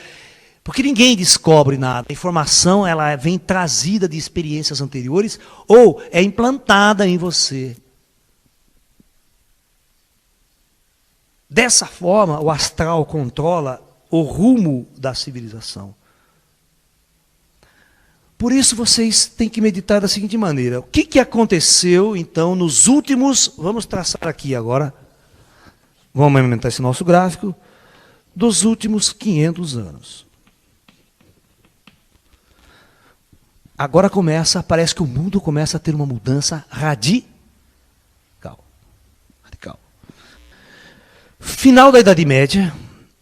porque ninguém descobre nada. A informação ela vem trazida de experiências anteriores ou é implantada em você. Dessa forma, o astral controla o rumo da civilização. Por isso vocês têm que meditar da seguinte maneira. O que aconteceu, então, nos últimos... Vamos traçar aqui agora. Vamos aumentar esse nosso gráfico. Dos últimos 500 anos. Agora parece que o mundo começa a ter uma mudança radical. Final da Idade Média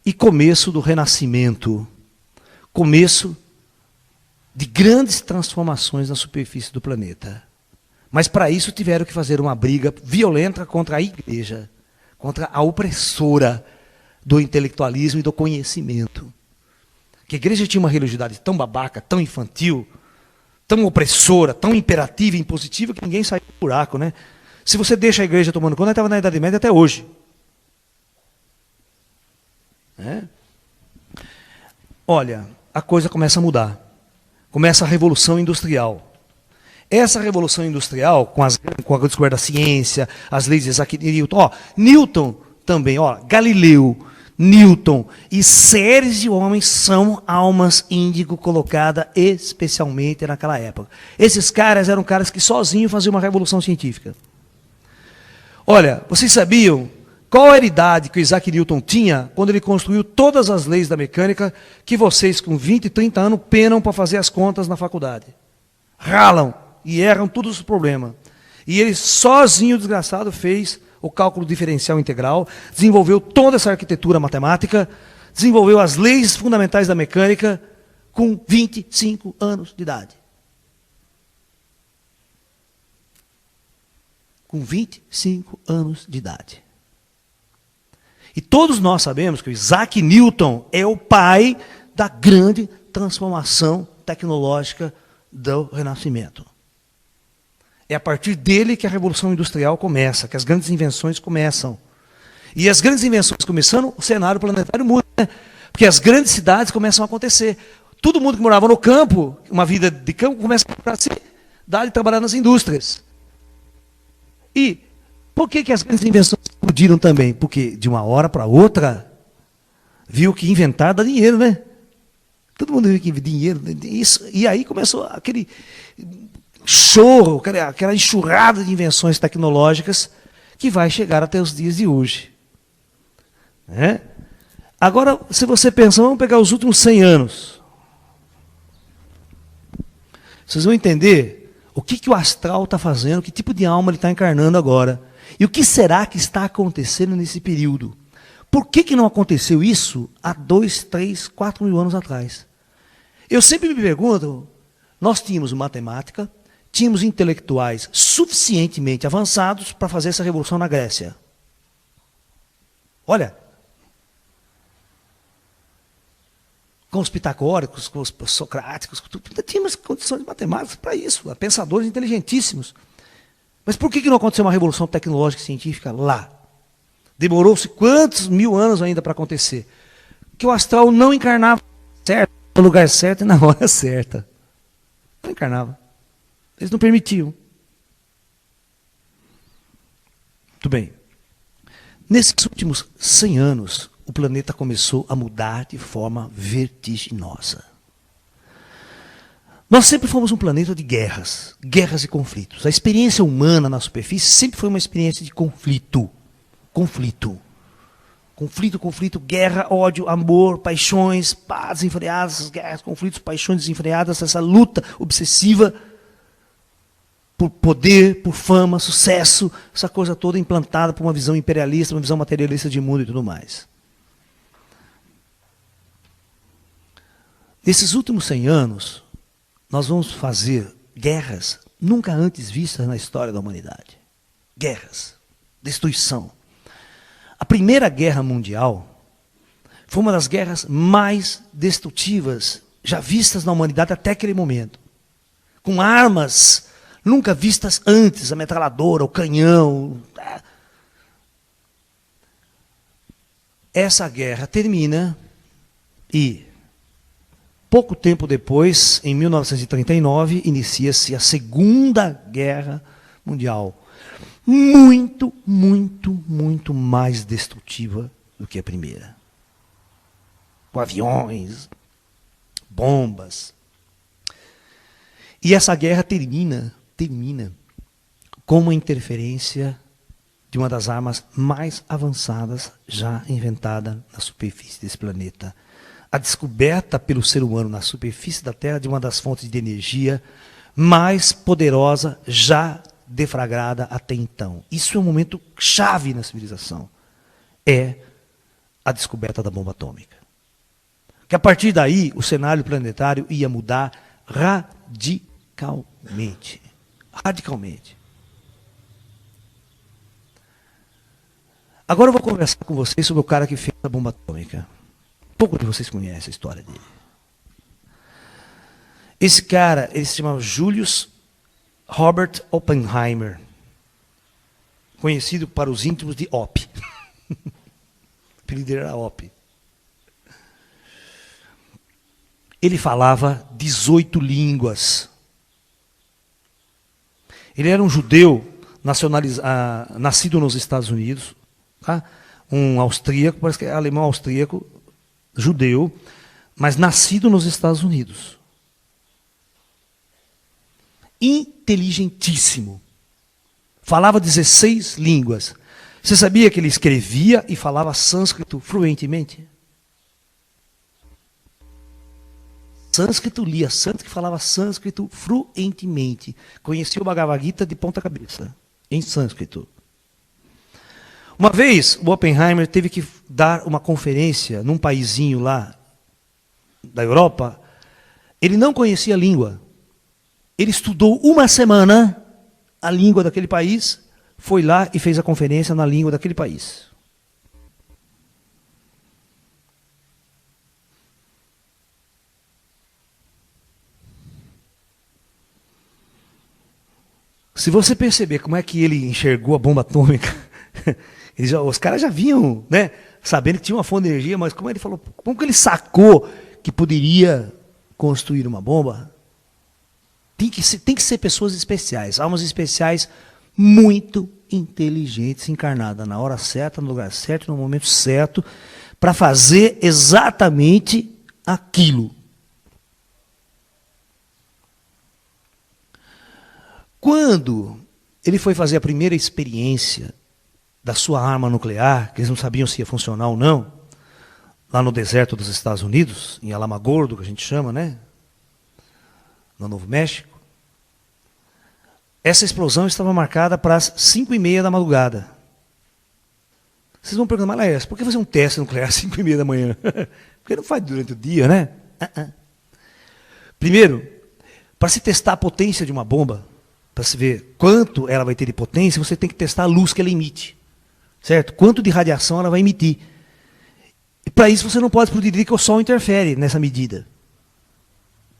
e começo do Renascimento. Começo de grandes transformações na superfície do planeta. Mas para isso tiveram que fazer uma briga violenta contra a igreja, contra a opressora do intelectualismo e do conhecimento. Que a igreja tinha uma religiosidade tão babaca, tão infantil, tão opressora, tão imperativa e impositiva que ninguém saiu do buraco, né? Se você deixa a igreja tomando conta, ela estava na Idade Média até hoje. Olha, a coisa começa a mudar. Começa a Revolução Industrial. Essa Revolução Industrial, com a descoberta da ciência, as leis de Isaac Newton, Newton também, Galileu, Newton e séries de homens são almas índigo colocadas especialmente naquela época. Esses caras eram caras que sozinhos faziam uma revolução científica. Olha, vocês sabiam qual era a idade que o Isaac Newton tinha quando ele construiu todas as leis da mecânica que vocês com 20, 30 anos penam para fazer as contas na faculdade? Ralam e erram todos os problemas. E ele sozinho, desgraçado, fez o cálculo diferencial integral, desenvolveu toda essa arquitetura matemática, desenvolveu as leis fundamentais da mecânica com 25 anos de idade. Com 25 anos de idade. E todos nós sabemos que o Isaac Newton é o pai da grande transformação tecnológica do Renascimento. É a partir dele que a Revolução Industrial começa, que as grandes invenções começam. E as grandes invenções começando, o cenário planetário muda, né? Porque as grandes cidades começam a acontecer. Todo mundo que morava no campo, uma vida de campo, começa a se dar de trabalhar nas indústrias. E por que as grandes invenções explodiram também? Porque de uma hora para outra, viu que inventar dá dinheiro, né? Todo mundo viu que dinheiro, isso, e aí começou aquele chorro, aquela enxurrada de invenções tecnológicas que vai chegar até os dias de hoje. Agora, se você pensar, vamos pegar os últimos 100 anos. Vocês vão entender o que o astral está fazendo, que tipo de alma ele está encarnando agora. E o que será que está acontecendo nesse período? Por que não aconteceu isso há 2, 3, 4 mil anos atrás? Eu sempre me pergunto, nós tínhamos matemática, tínhamos intelectuais suficientemente avançados para fazer essa revolução na Grécia. Olha, com os pitagóricos, com os socráticos, tínhamos condições matemáticas para isso, pensadores inteligentíssimos. Mas por que não aconteceu uma revolução tecnológica e científica lá? Demorou-se quantos mil anos ainda para acontecer? Que o astral não encarnava certo, no lugar certo e na hora certa. Não encarnava. Eles não permitiam. Muito bem. Nesses últimos 100 anos, o planeta começou a mudar de forma vertiginosa. Nós sempre fomos um planeta de guerras e conflitos. A experiência humana na superfície sempre foi uma experiência de conflito. Conflito, guerra, ódio, amor, paixões, paz desenfreadas, guerras, conflitos, paixões desenfreadas, essa luta obsessiva por poder, por fama, sucesso, essa coisa toda implantada por uma visão imperialista, uma visão materialista de mundo e tudo mais. Nesses últimos 100 anos, nós vamos fazer guerras nunca antes vistas na história da humanidade. Guerras, destruição. A Primeira Guerra Mundial Foi uma das guerras mais destrutivas já vistas na humanidade até aquele momento. Com armas nunca vistas antes, a metralhadora, o canhão. Essa guerra termina e, pouco tempo depois, em 1939, inicia-se a Segunda Guerra Mundial. Muito, muito, muito mais destrutiva do que a primeira. Com aviões, bombas. E essa guerra termina com uma interferência de uma das armas mais avançadas já inventada na superfície desse planeta. A descoberta pelo ser humano na superfície da Terra de uma das fontes de energia mais poderosa já deflagrada até então. Isso é um momento chave na civilização. É a descoberta da bomba atômica. Que a partir daí o cenário planetário ia mudar radicalmente. Radicalmente. Agora eu vou conversar com vocês sobre o cara que fez a bomba atômica. Pouco de vocês conhecem a história dele. Esse cara, ele se chamava Julius Robert Oppenheimer, conhecido para os íntimos de Op. O apelido dele era Op. Ele falava 18 línguas. Ele era um judeu nascido nos Estados Unidos, tá? Um austríaco, parece que é alemão austríaco, judeu, mas nascido nos Estados Unidos. Inteligentíssimo. Falava 16 línguas. Você sabia que ele escrevia e falava sânscrito fluentemente? Lia sânscrito e falava sânscrito fluentemente. Conhecia o Bhagavad Gita de ponta cabeça, em sânscrito. Uma vez, o Oppenheimer teve que dar uma conferência num paizinho lá da Europa. Ele não conhecia a língua. Ele estudou uma semana a língua daquele país, foi lá e fez a conferência na língua daquele país. Se você perceber como é que ele enxergou a bomba atômica, os caras já vinham, né, sabendo que tinha uma fonte de energia, mas como ele falou, como que ele sacou que poderia construir uma bomba? Tem que ser pessoas especiais, almas especiais muito inteligentes, encarnadas na hora certa, no lugar certo, no momento certo, para fazer exatamente aquilo. Quando ele foi fazer a primeira experiência da sua arma nuclear, que eles não sabiam se ia funcionar ou não, lá no deserto dos Estados Unidos, em Alamogordo, que a gente chama, né? No Novo México, essa explosão estava marcada para as 5h30 da madrugada. Vocês vão perguntar, mas por que fazer um teste nuclear às 5h30 da manhã? Porque não faz durante o dia, né? Primeiro, para se testar a potência de uma bomba, para se ver quanto ela vai ter de potência, você tem que testar a luz que ela emite. Certo? Quanto de radiação ela vai emitir. E para isso você não pode explodir que o Sol interfere nessa medida.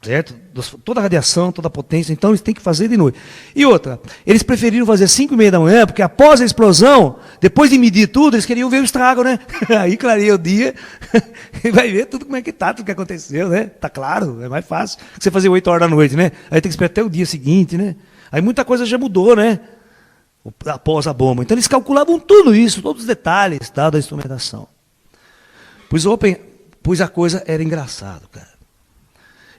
Certo? Toda a radiação, toda a potência, então eles têm que fazer de noite. E outra, eles preferiram fazer 5h30 da manhã, porque após a explosão, depois de medir tudo, eles queriam ver o estrago, né? Aí clareia o dia, e vai ver tudo como é que tá, tudo que aconteceu, né? Tá claro, é mais fácil que você fazer 8 horas da noite, né? Aí tem que esperar até o dia seguinte, né? Aí muita coisa já mudou, né? Após a bomba. Então eles calculavam tudo isso, todos os detalhes, tá, da instrumentação. Pois a coisa era engraçado, cara.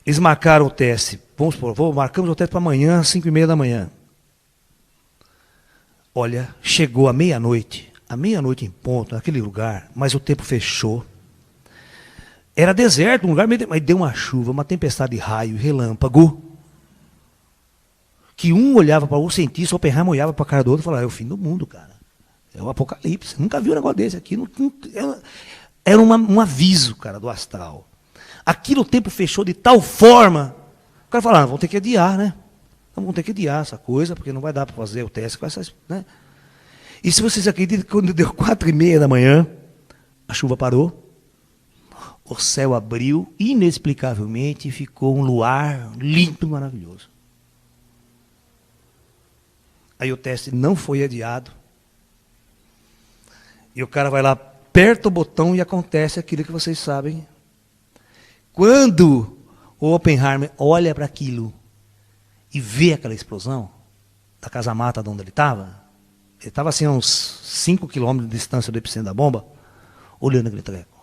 Eles marcaram o teste. Vamos supor, marcamos o teste para amanhã, às 5h30 da manhã. Olha, chegou à meia-noite em ponto, naquele lugar, mas o tempo fechou. Era deserto, um lugar meio... Mas deu uma chuva, uma tempestade de raio, relâmpago. Que um olhava para o cientista, o Oppenheimer olhava para a cara do outro e falava, é o fim do mundo, cara. É o apocalipse. Nunca viu um negócio desse aqui. Era um aviso, cara, do astral. Aquilo o tempo fechou de tal forma. O cara falava, vamos ter que adiar, né? Vamos ter que adiar essa coisa, porque não vai dar para fazer o teste com essas, né? E se vocês acreditam que quando deu 4h30 da manhã, a chuva parou. o céu abriu inexplicavelmente e ficou um luar lindo e maravilhoso. Aí o teste não foi adiado. E o cara vai lá, aperta o botão e acontece aquilo que vocês sabem. Quando o Oppenheimer olha para aquilo e vê aquela explosão da casa-mata de onde ele estava assim a uns 5 quilômetros de distância do epicentro da bomba, olhando aquele treco.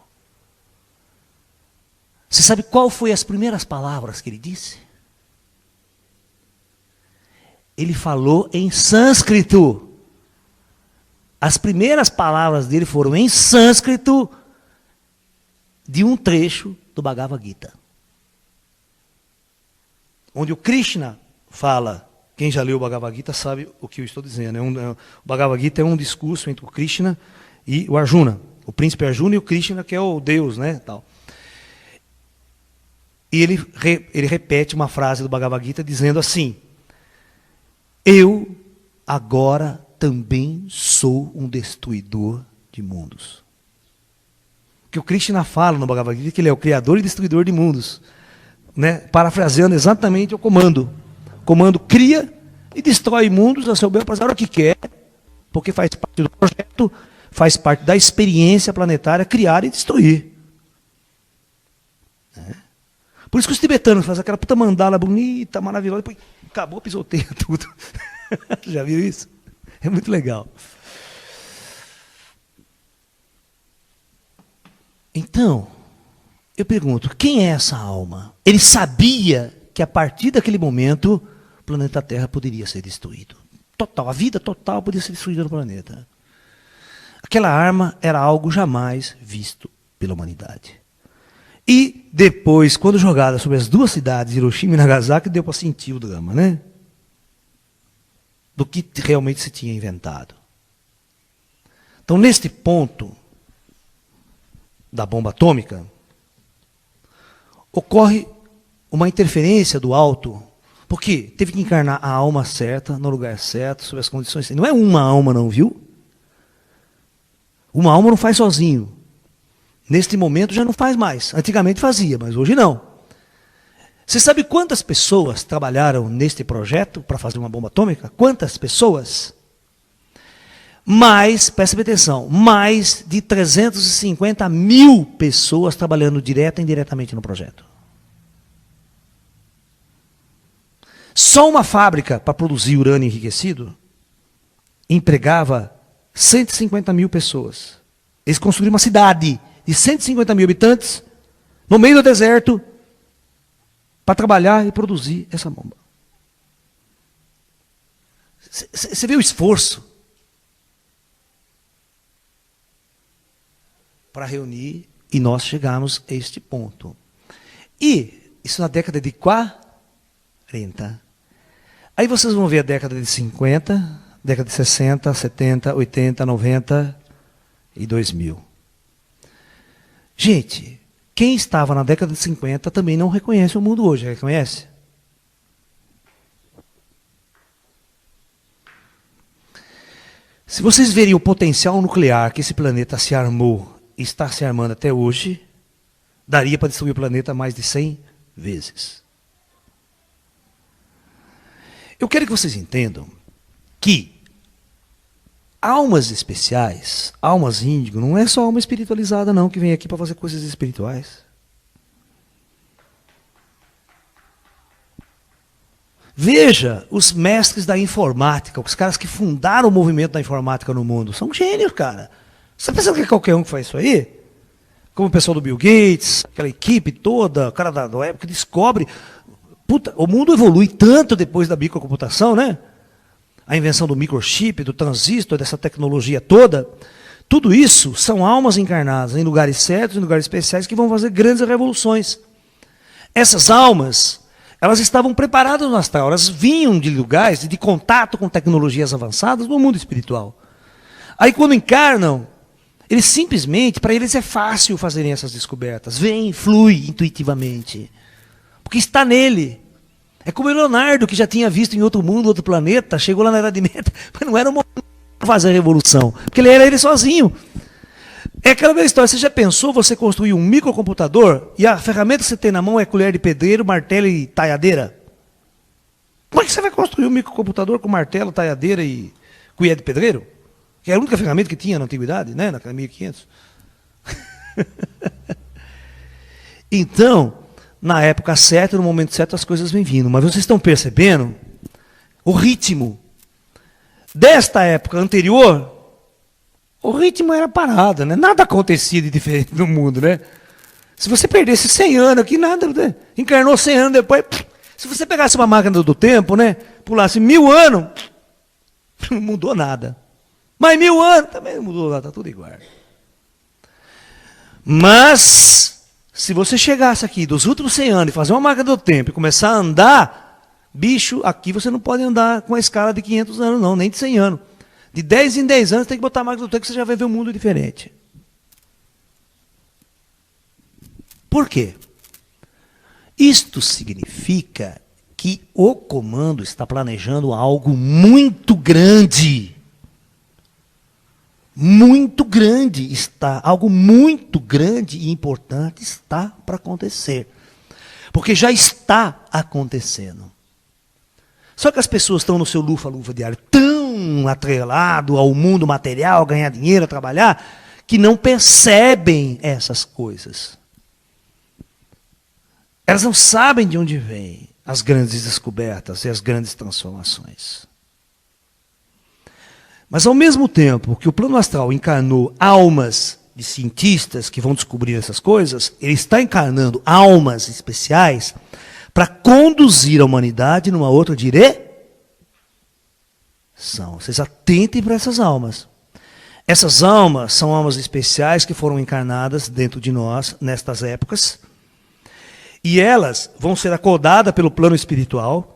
Você sabe qual foi as primeiras palavras que ele disse? Ele falou em sânscrito. As primeiras palavras dele foram em sânscrito de um trecho do Bhagavad Gita. Onde o Krishna fala, quem já leu o Bhagavad Gita sabe o que eu estou dizendo. O Bhagavad Gita é um discurso entre o Krishna e o Arjuna. O príncipe Arjuna e o Krishna, que é o Deus, né? Tal. E ele repete uma frase do Bhagavad Gita dizendo assim: eu agora também sou um destruidor de mundos. Que o Krishna fala no Bhagavad Gita que ele é o criador e destruidor de mundos, né? Parafraseando exatamente o comando. O comando cria e destrói mundos a seu bel prazer, o que quer, porque faz parte do projeto, faz parte da experiência planetária criar e destruir. Por isso que os tibetanos fazem aquela puta mandala bonita, maravilhosa, depois acabou, pisoteia tudo. Já viu isso? É muito legal. Então, eu pergunto, quem é essa alma? Ele sabia que a partir daquele momento o planeta Terra poderia ser destruído. Total, a vida total poderia ser destruída no planeta. Aquela arma era algo jamais visto pela humanidade. E depois, quando jogada sobre as duas cidades, Hiroshima e Nagasaki, deu para sentir o drama, né? Do que realmente se tinha inventado. Então, neste ponto da bomba atômica, ocorre uma interferência do alto, porque teve que encarnar a alma certa, no lugar certo, sob as condições. Não é uma alma, não, viu? Uma alma não faz sozinho. Neste momento já não faz mais. Antigamente fazia, mas hoje não. Você sabe quantas pessoas trabalharam neste projeto para fazer uma bomba atômica? Quantas pessoas? Presta atenção, mais de 350 mil pessoas trabalhando direta e indiretamente no projeto. Só uma fábrica para produzir urânio enriquecido empregava 150 mil pessoas. Eles construíram uma cidade de 150 mil habitantes, no meio do deserto, para trabalhar e produzir essa bomba. Você vê o esforço para reunir, e nós chegamos a este ponto. E isso na década de 40. Aí vocês vão ver a década de 50, década de 60, 70, 80, 90 e 2000. Gente, quem estava na década de 50 também não reconhece o mundo hoje, reconhece? Se vocês verem o potencial nuclear que esse planeta se armou e está se armando até hoje, daria para destruir o planeta mais de 100 vezes. Eu quero que vocês entendam que almas especiais, almas índigo, não é só alma espiritualizada não, que vem aqui para fazer coisas espirituais. Veja os mestres da informática, os caras que fundaram o movimento da informática no mundo. São gênios, cara. Você está pensando que é qualquer um que faz isso aí? Como o pessoal do Bill Gates, aquela equipe toda, o cara da época descobre. Puta, o mundo evolui tanto depois da microcomputação, né? A invenção do microchip, do transistor, dessa tecnologia toda. Tudo isso são almas encarnadas em lugares certos, em lugares especiais, que vão fazer grandes revoluções. Essas almas, elas estavam preparadas no astral, elas vinham de lugares de contato com tecnologias avançadas no mundo espiritual. Aí quando encarnam, eles simplesmente, para eles é fácil fazerem essas descobertas. Vem, flui intuitivamente. Porque está nele. É como o Leonardo, que já tinha visto em outro mundo, outro planeta, chegou lá na Idade Média, mas não era um momento para fazer a revolução, porque ele era ele sozinho. É aquela velha história, você já pensou você construir um microcomputador e a ferramenta que você tem na mão é colher de pedreiro, martelo e talhadeira? Como é que você vai construir um microcomputador com martelo, talhadeira e colher de pedreiro? Que é a única ferramenta que tinha na antiguidade, né? Naquela 1500. Então, na época certa, no momento certo, as coisas vêm vindo. Mas vocês estão percebendo o ritmo desta época anterior? O ritmo era parado, né? Nada acontecia de diferente no mundo, né? Se você perdesse 100 anos aqui, nada, né? Encarnou 100 anos depois. Se você pegasse uma máquina do tempo, né? Pulasse 1000 anos, não mudou nada. Mas 1000 anos também não mudou nada, está tudo igual. Mas, se você chegasse aqui dos últimos 100 anos e fazer uma máquina do tempo e começar a andar, bicho, aqui você não pode andar com a escala de 500 anos, não, nem de 100 anos. De 10 em 10 anos tem que botar a máquina do tempo que você já vai ver um mundo diferente. Por quê? Isto significa que o comando está planejando algo muito grande. Muito grande está, algo muito grande e importante está para acontecer. Porque já está acontecendo. Só que as pessoas estão no seu lufa-lufa diário tão atrelado ao mundo material, ganhar dinheiro, trabalhar, que não percebem essas coisas. Elas não sabem de onde vêm as grandes descobertas e as grandes transformações. Mas ao mesmo tempo que o plano astral encarnou almas de cientistas que vão descobrir essas coisas, ele está encarnando almas especiais para conduzir a humanidade numa outra direção. Vocês atentem para essas almas. Essas almas são almas especiais que foram encarnadas dentro de nós nestas épocas. E elas vão ser acordadas pelo plano espiritual.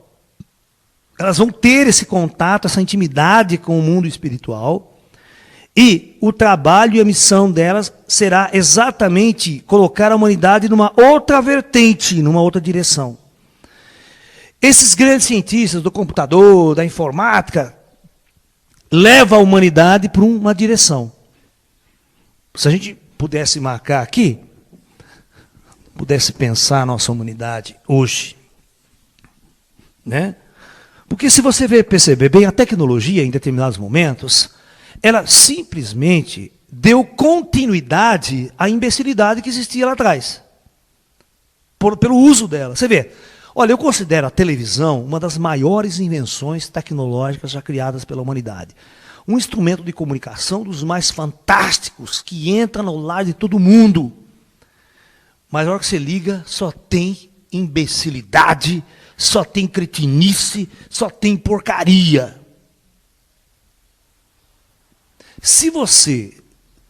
Elas vão ter esse contato, essa intimidade com o mundo espiritual. E o trabalho e a missão delas será exatamente colocar a humanidade numa outra vertente, numa outra direção. Esses grandes cientistas do computador, da informática, levam a humanidade para uma direção. Se a gente pudesse marcar aqui, pudesse pensar a nossa humanidade hoje, né? Porque se você perceber bem, a tecnologia, em determinados momentos, ela simplesmente deu continuidade à imbecilidade que existia lá atrás. Pelo uso dela. Você vê, olha, eu considero a televisão uma das maiores invenções tecnológicas já criadas pela humanidade. Um instrumento de comunicação dos mais fantásticos, que entra no lar de todo mundo. Mas na hora que você liga, só tem imbecilidade, só tem cretinice, só tem porcaria. Se você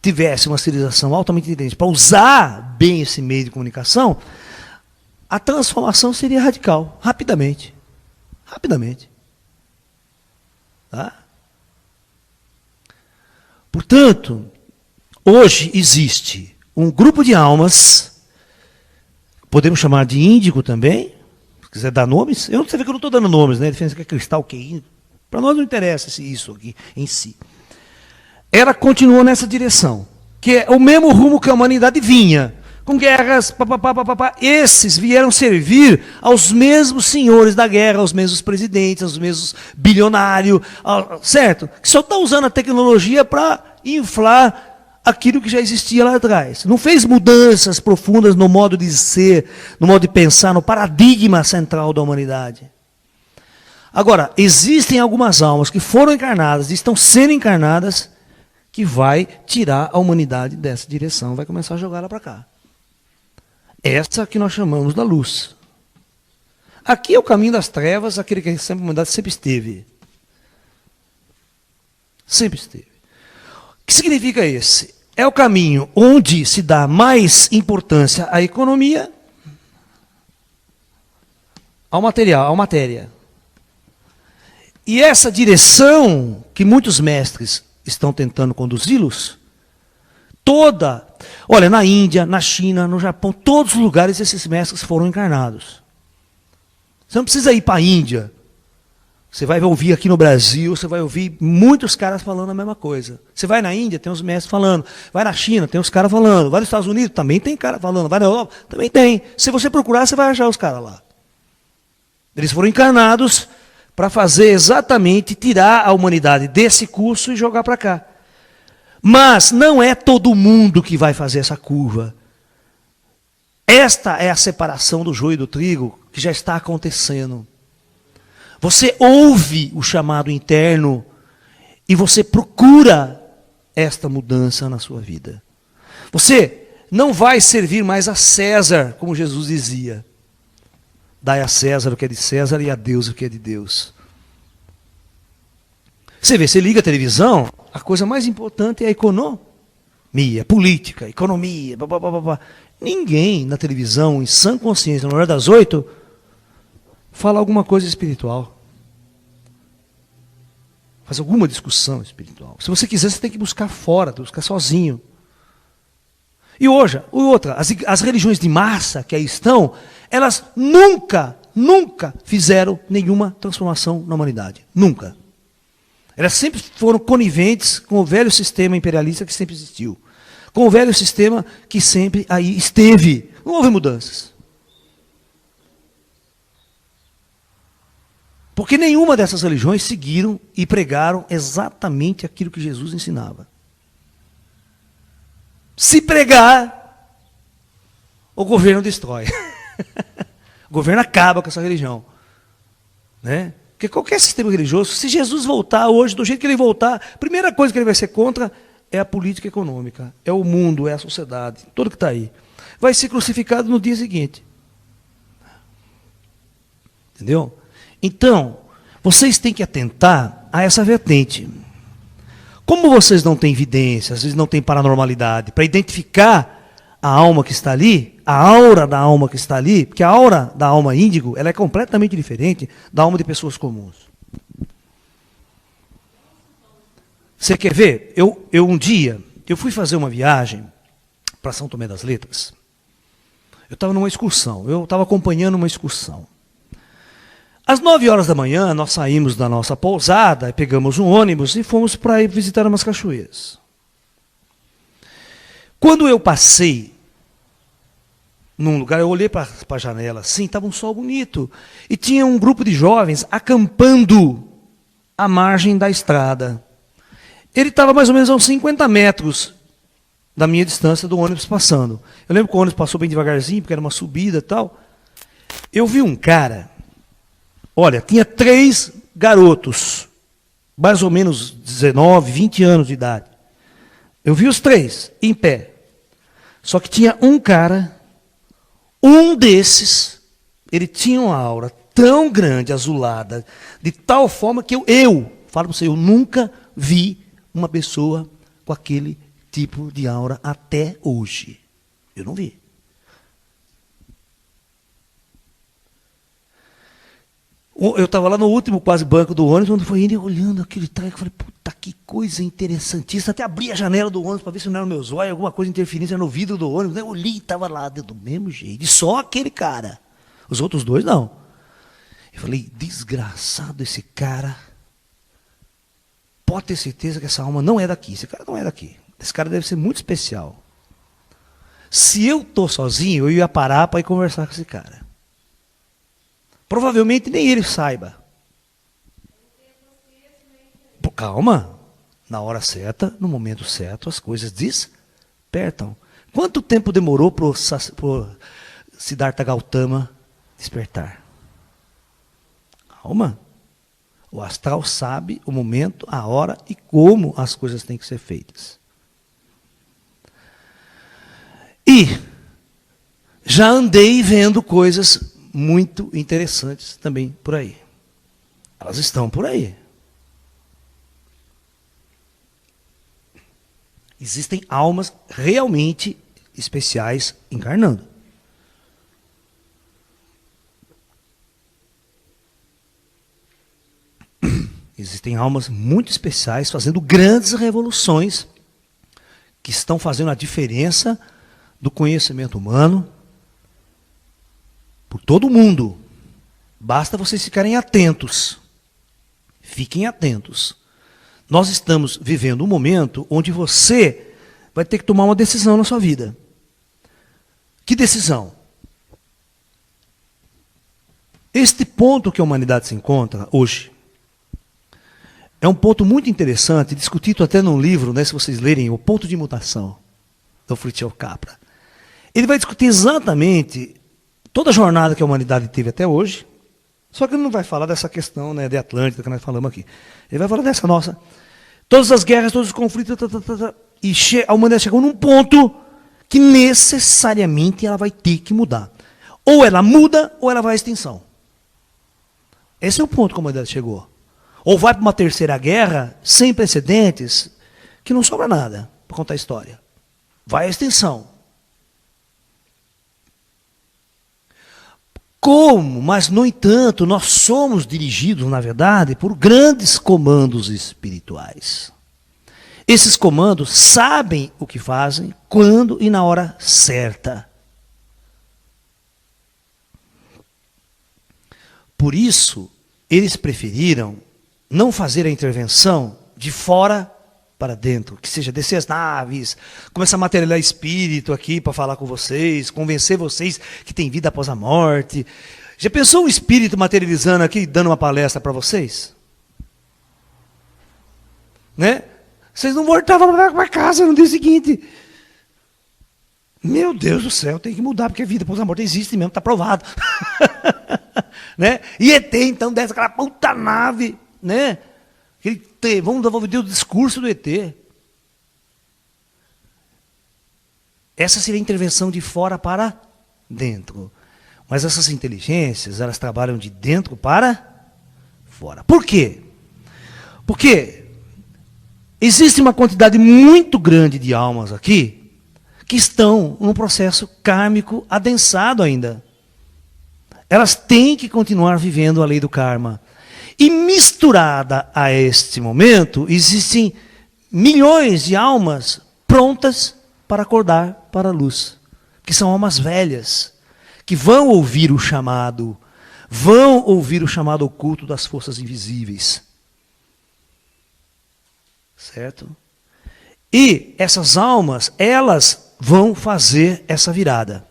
tivesse uma civilização altamente inteligente para usar bem esse meio de comunicação, a transformação seria radical, rapidamente. Rapidamente. Tá? Portanto, hoje existe um grupo de almas, podemos chamar de índigo também, se quiser dar nomes. Eu não sei que eu não estou dando nomes, né? A diferença é que é cristal, que é índigo. Para nós não interessa isso aqui em si. Ela continuou nessa direção, que é o mesmo rumo que a humanidade vinha, com guerras, papapá. Esses vieram servir aos mesmos senhores da guerra, aos mesmos presidentes, aos mesmos bilionários, certo? Que só está usando a tecnologia para inflar aquilo que já existia lá atrás. Não fez mudanças profundas no modo de ser, no modo de pensar, no paradigma central da humanidade. Agora, existem algumas almas que foram encarnadas, e estão sendo encarnadas, que vai tirar a humanidade dessa direção, vai começar a jogar ela para cá. Essa que nós chamamos da luz. Aqui é o caminho das trevas, aquele que a humanidade sempre esteve. Sempre esteve. O que significa esse? É o caminho onde se dá mais importância à economia, ao material, à matéria. E essa direção que muitos mestres estão tentando conduzi-los, toda, olha, na Índia, na China, no Japão, todos os lugares esses mestres foram encarnados. Você não precisa ir para a Índia Você vai ouvir aqui no Brasil, você vai ouvir muitos caras falando a mesma coisa. Você vai na Índia, tem os mestres falando. Vai na China, tem os caras falando. Vai nos Estados Unidos, também tem cara falando. Vai na Europa, também tem. Se você procurar, você vai achar os caras lá. Eles foram encarnados para fazer exatamente, tirar a humanidade desse curso e jogar para cá. Mas não é todo mundo que vai fazer essa curva. Esta é a separação do joio e do trigo que já está acontecendo. Você ouve o chamado interno e você procura esta mudança na sua vida. Você não vai servir mais a César, como Jesus dizia. Dai a César o que é de César e a Deus o que é de Deus. Você vê, você liga a televisão, a coisa mais importante é a economia, política, economia, blá, blá, blá, blá. Ninguém na televisão, em sã consciência, na hora das 8, fala alguma coisa espiritual. Faz alguma discussão espiritual. Se você quiser, você tem que buscar fora, buscar sozinho. E outra, as religiões de massa que aí estão, elas nunca fizeram nenhuma transformação na humanidade. Nunca. Elas sempre foram coniventes com o velho sistema imperialista que sempre existiu. Com o velho sistema que sempre aí esteve. Não houve mudanças. Porque nenhuma dessas religiões seguiram e pregaram exatamente aquilo que Jesus ensinava. Se pregar, o governo destrói. O governo acaba com essa religião. Né? Porque qualquer sistema religioso, se Jesus voltar hoje, do jeito que ele voltar, a primeira coisa que ele vai ser contra é a política econômica, é o mundo, é a sociedade, tudo que está aí. Vai ser crucificado no dia seguinte. Entendeu? Então, vocês têm que atentar a essa vertente. Como vocês não têm evidência, às vezes não têm paranormalidade, para identificar a alma que está ali, a aura da alma que está ali, porque a aura da alma índigo, ela é completamente diferente da alma de pessoas comuns. Você quer ver? Um dia, eu fui fazer uma viagem para São Tomé das Letras. Eu estava numa excursão, eu estava acompanhando uma excursão. Às 9 horas da manhã, nós saímos da nossa pousada, pegamos um ônibus e fomos para ir visitar umas cachoeiras. Quando eu passei num lugar, eu olhei para a janela assim, estava um sol bonito. E tinha um grupo de jovens acampando à margem da estrada. Ele estava mais ou menos a uns 50 metros da minha distância do ônibus passando. Eu lembro que o ônibus passou bem devagarzinho, porque era uma subida e tal. Eu vi um cara, olha, tinha 3 garotos, mais ou menos 19, 20 anos de idade. Eu vi os 3 em pé. Só que tinha um cara, um desses, ele tinha uma aura tão grande, azulada, de tal forma que eu falo para você, eu nunca vi uma pessoa com aquele tipo de aura até hoje. Eu não vi. Eu estava lá no último quase banco do ônibus, quando foi indo olhando aquele treco, eu falei, puta, que coisa interessantíssima. Até abri a janela do ônibus para ver se não era no meu zóio, alguma coisa interferência no vidro do ônibus. Eu olhei e estava lá, do mesmo jeito. E só aquele cara. Os outros 2 não. Eu falei, desgraçado esse cara. Pode ter certeza que essa alma não é daqui. Esse cara não é daqui. Esse cara deve ser muito especial. Se eu estou sozinho, eu ia parar para ir conversar com esse cara. Provavelmente nem ele saiba. Pô, calma. Na hora certa, no momento certo, as coisas despertam. Quanto tempo demorou para o Siddhartha Gautama despertar? Calma. O astral sabe o momento, a hora e como as coisas têm que ser feitas. E já andei vendo coisas muito interessantes também por aí. Elas estão por aí. Existem almas realmente especiais encarnando. Existem almas muito especiais fazendo grandes revoluções que estão fazendo a diferença do conhecimento humano por todo o mundo. Basta vocês ficarem atentos. Fiquem atentos. Nós estamos vivendo um momento onde você vai ter que tomar uma decisão na sua vida. Que decisão? Este ponto que a humanidade se encontra hoje é um ponto muito interessante, discutido até num livro, né, se vocês lerem, O Ponto de Mutação, do Fritjof Capra. Ele vai discutir exatamente toda a jornada que a humanidade teve até hoje, só que ele não vai falar dessa questão, né, de Atlântida que nós falamos aqui. Ele vai falar dessa nossa. Todas as guerras, todos os conflitos, e a humanidade chegou num ponto que necessariamente ela vai ter que mudar. Ou ela muda, ou ela vai à extinção. Esse é o ponto que a humanidade chegou. Ou vai para uma terceira guerra, sem precedentes, que não sobra nada para contar a história. Vai à extinção. Como? Mas, no entanto, nós somos dirigidos, na verdade, por grandes comandos espirituais. Esses comandos sabem o que fazem, quando e na hora certa. Por isso, eles preferiram não fazer a intervenção de fora para dentro, que seja descer as naves, começar a materializar espírito aqui para falar com vocês, convencer vocês que tem vida após a morte. Já pensou um espírito materializando aqui, dando uma palestra para vocês? Né? Vocês não voltavam para casa no dia seguinte. Meu Deus do céu, tem que mudar, porque a vida após a morte existe mesmo, está provado. Né? E ET, então, desce aquela puta nave, né? Vamos devolver o discurso do ET. Essa seria a intervenção de fora para dentro. Mas essas inteligências, elas trabalham de dentro para fora. Por quê? Porque existe uma quantidade muito grande de almas aqui que estão num processo kármico adensado ainda. Elas têm que continuar vivendo a lei do karma. E misturada a este momento, existem milhões de almas prontas para acordar para a luz. Que são almas velhas, que vão ouvir o chamado oculto das forças invisíveis. Certo? E essas almas, elas vão fazer essa virada.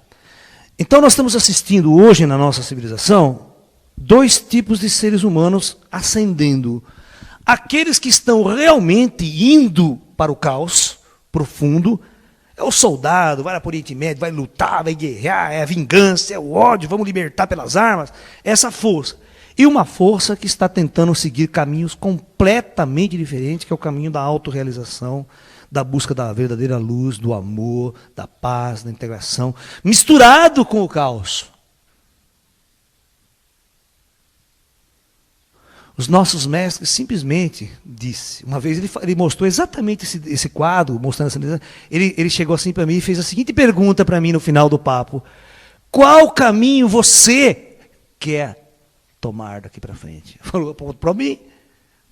Então nós estamos assistindo hoje na nossa civilização dois tipos de seres humanos ascendendo. Aqueles que estão realmente indo para o caos profundo, é o soldado, vai lá para o Oriente Médio, vai lutar, vai guerrear, é a vingança, é o ódio, vamos libertar pelas armas, essa força. E uma força que está tentando seguir caminhos completamente diferentes, que é o caminho da autorrealização, da busca da verdadeira luz, do amor, da paz, da integração, misturado com o caos. Os nossos mestres simplesmente disse, uma vez ele mostrou exatamente esse quadro, mostrando essa, ele chegou assim para mim e fez a seguinte pergunta para mim no final do papo: qual caminho você quer tomar daqui para frente? Falou para mim,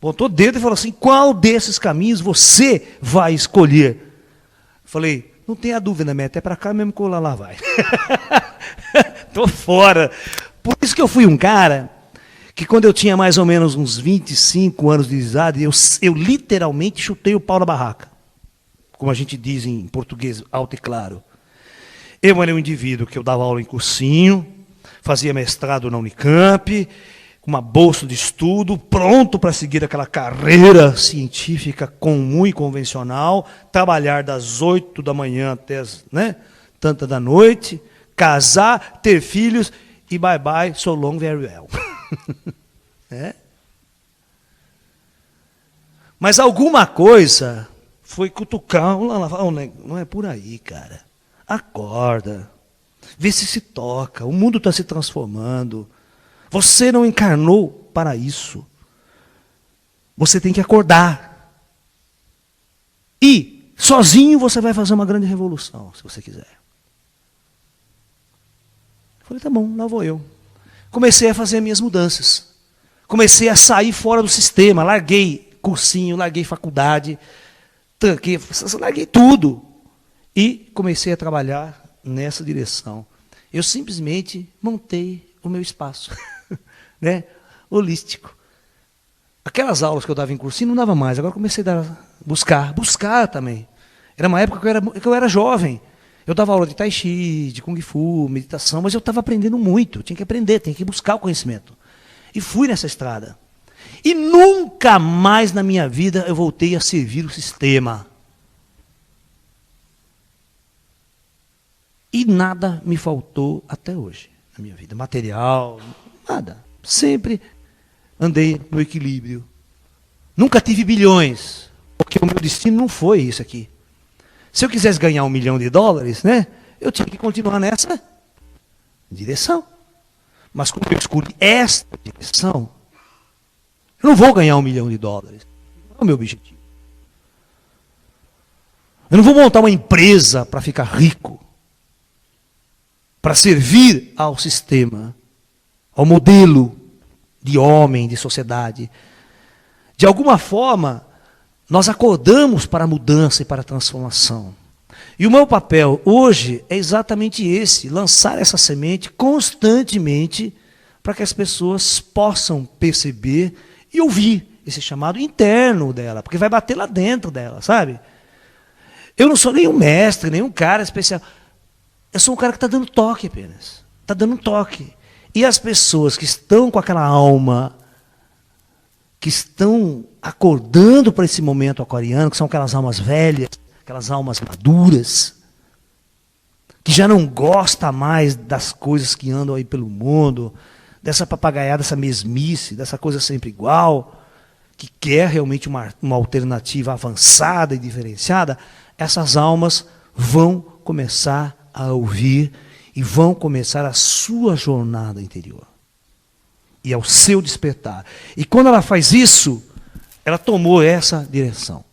botou o dedo e falou assim: qual desses caminhos você vai escolher? Falei, não tenha dúvida, meta, é para cá mesmo que eu lá vai. Estou fora. Por isso que eu fui um cara que quando eu tinha mais ou menos uns 25 anos de idade, eu literalmente chutei o pau na barraca. Como a gente diz em português alto e claro. Eu era um indivíduo que eu dava aula em cursinho, fazia mestrado na Unicamp, com uma bolsa de estudo, pronto para seguir aquela carreira científica comum e convencional, trabalhar das 8 da manhã até as, tanta da noite, casar, ter filhos e bye bye, so long, very well. É? Mas alguma coisa foi cutucar, não é por aí, cara. Acorda, vê se toca, o mundo está se transformando. Você não encarnou para isso. Você tem que acordar. E, sozinho, você vai fazer uma grande revolução, se você quiser. Eu falei, tá bom, lá vou eu. Comecei a fazer minhas mudanças. Comecei a sair fora do sistema. Larguei cursinho, larguei faculdade, larguei tudo. E comecei a trabalhar nessa direção. Eu simplesmente montei o meu espaço. Holístico. Aquelas aulas que eu dava em cursinho não dava mais, agora comecei a buscar também. Era uma época que eu era jovem. Eu dava aula de tai chi, de kung fu, meditação, mas eu estava aprendendo muito. Eu tinha que aprender, tinha que buscar o conhecimento. E fui nessa estrada. E nunca mais na minha vida eu voltei a servir o sistema. E nada me faltou até hoje na minha vida. Material, nada. Sempre andei no equilíbrio. Nunca tive bilhões, porque o meu destino não foi isso aqui. Se eu quisesse ganhar $1 milhão, né, eu tinha que continuar nessa direção. Mas como eu escolhi esta direção, eu não vou ganhar $1 milhão. Não é o meu objetivo. Eu não vou montar uma empresa para ficar rico, para servir ao sistema, ao modelo de homem, de sociedade. De alguma forma, nós acordamos para a mudança e para a transformação. E o meu papel hoje é exatamente esse, lançar essa semente constantemente para que as pessoas possam perceber e ouvir esse chamado interno dela, porque vai bater lá dentro dela, sabe? Eu não sou nenhum mestre, nenhum cara especial. Eu sou um cara que está dando toque apenas. Está dando um toque. E as pessoas que estão com aquela alma, que estão acordando para esse momento aquariano, que são aquelas almas velhas, aquelas almas maduras, que já não gosta mais das coisas que andam aí pelo mundo, dessa papagaiada, dessa mesmice, dessa coisa sempre igual, que quer realmente uma alternativa avançada e diferenciada, essas almas vão começar a ouvir e vão começar a sua jornada interior. E ao seu despertar. E quando ela faz isso, ela tomou essa direção.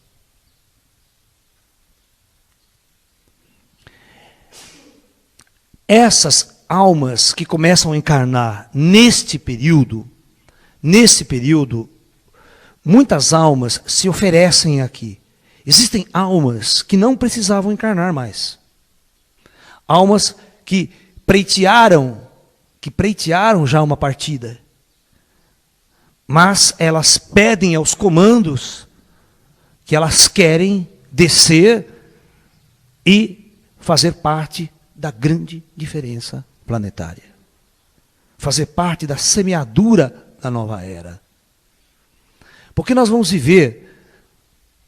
Essas almas que começam a encarnar nesse período, muitas almas se oferecem aqui. Existem almas que não precisavam encarnar mais. Almas que preitearam já uma partida. Mas elas pedem aos comandos que elas querem descer e fazer parte da grande diferença planetária. Fazer parte da semeadura da nova era. Porque nós vamos viver,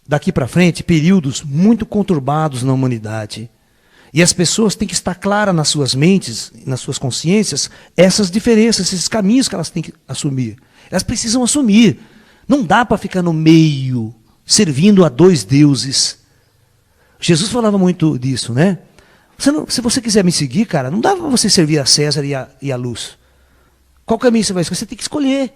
daqui para frente, períodos muito conturbados na humanidade. E as pessoas têm que estar claras nas suas mentes, nas suas consciências, essas diferenças, esses caminhos que elas têm que assumir. Elas precisam assumir. Não dá para ficar no meio, servindo a dois deuses. Jesus falava muito disso, né? Se você quiser me seguir, cara, não dá para você servir a César e a luz. Qual caminho você vai escolher? Você tem que escolher.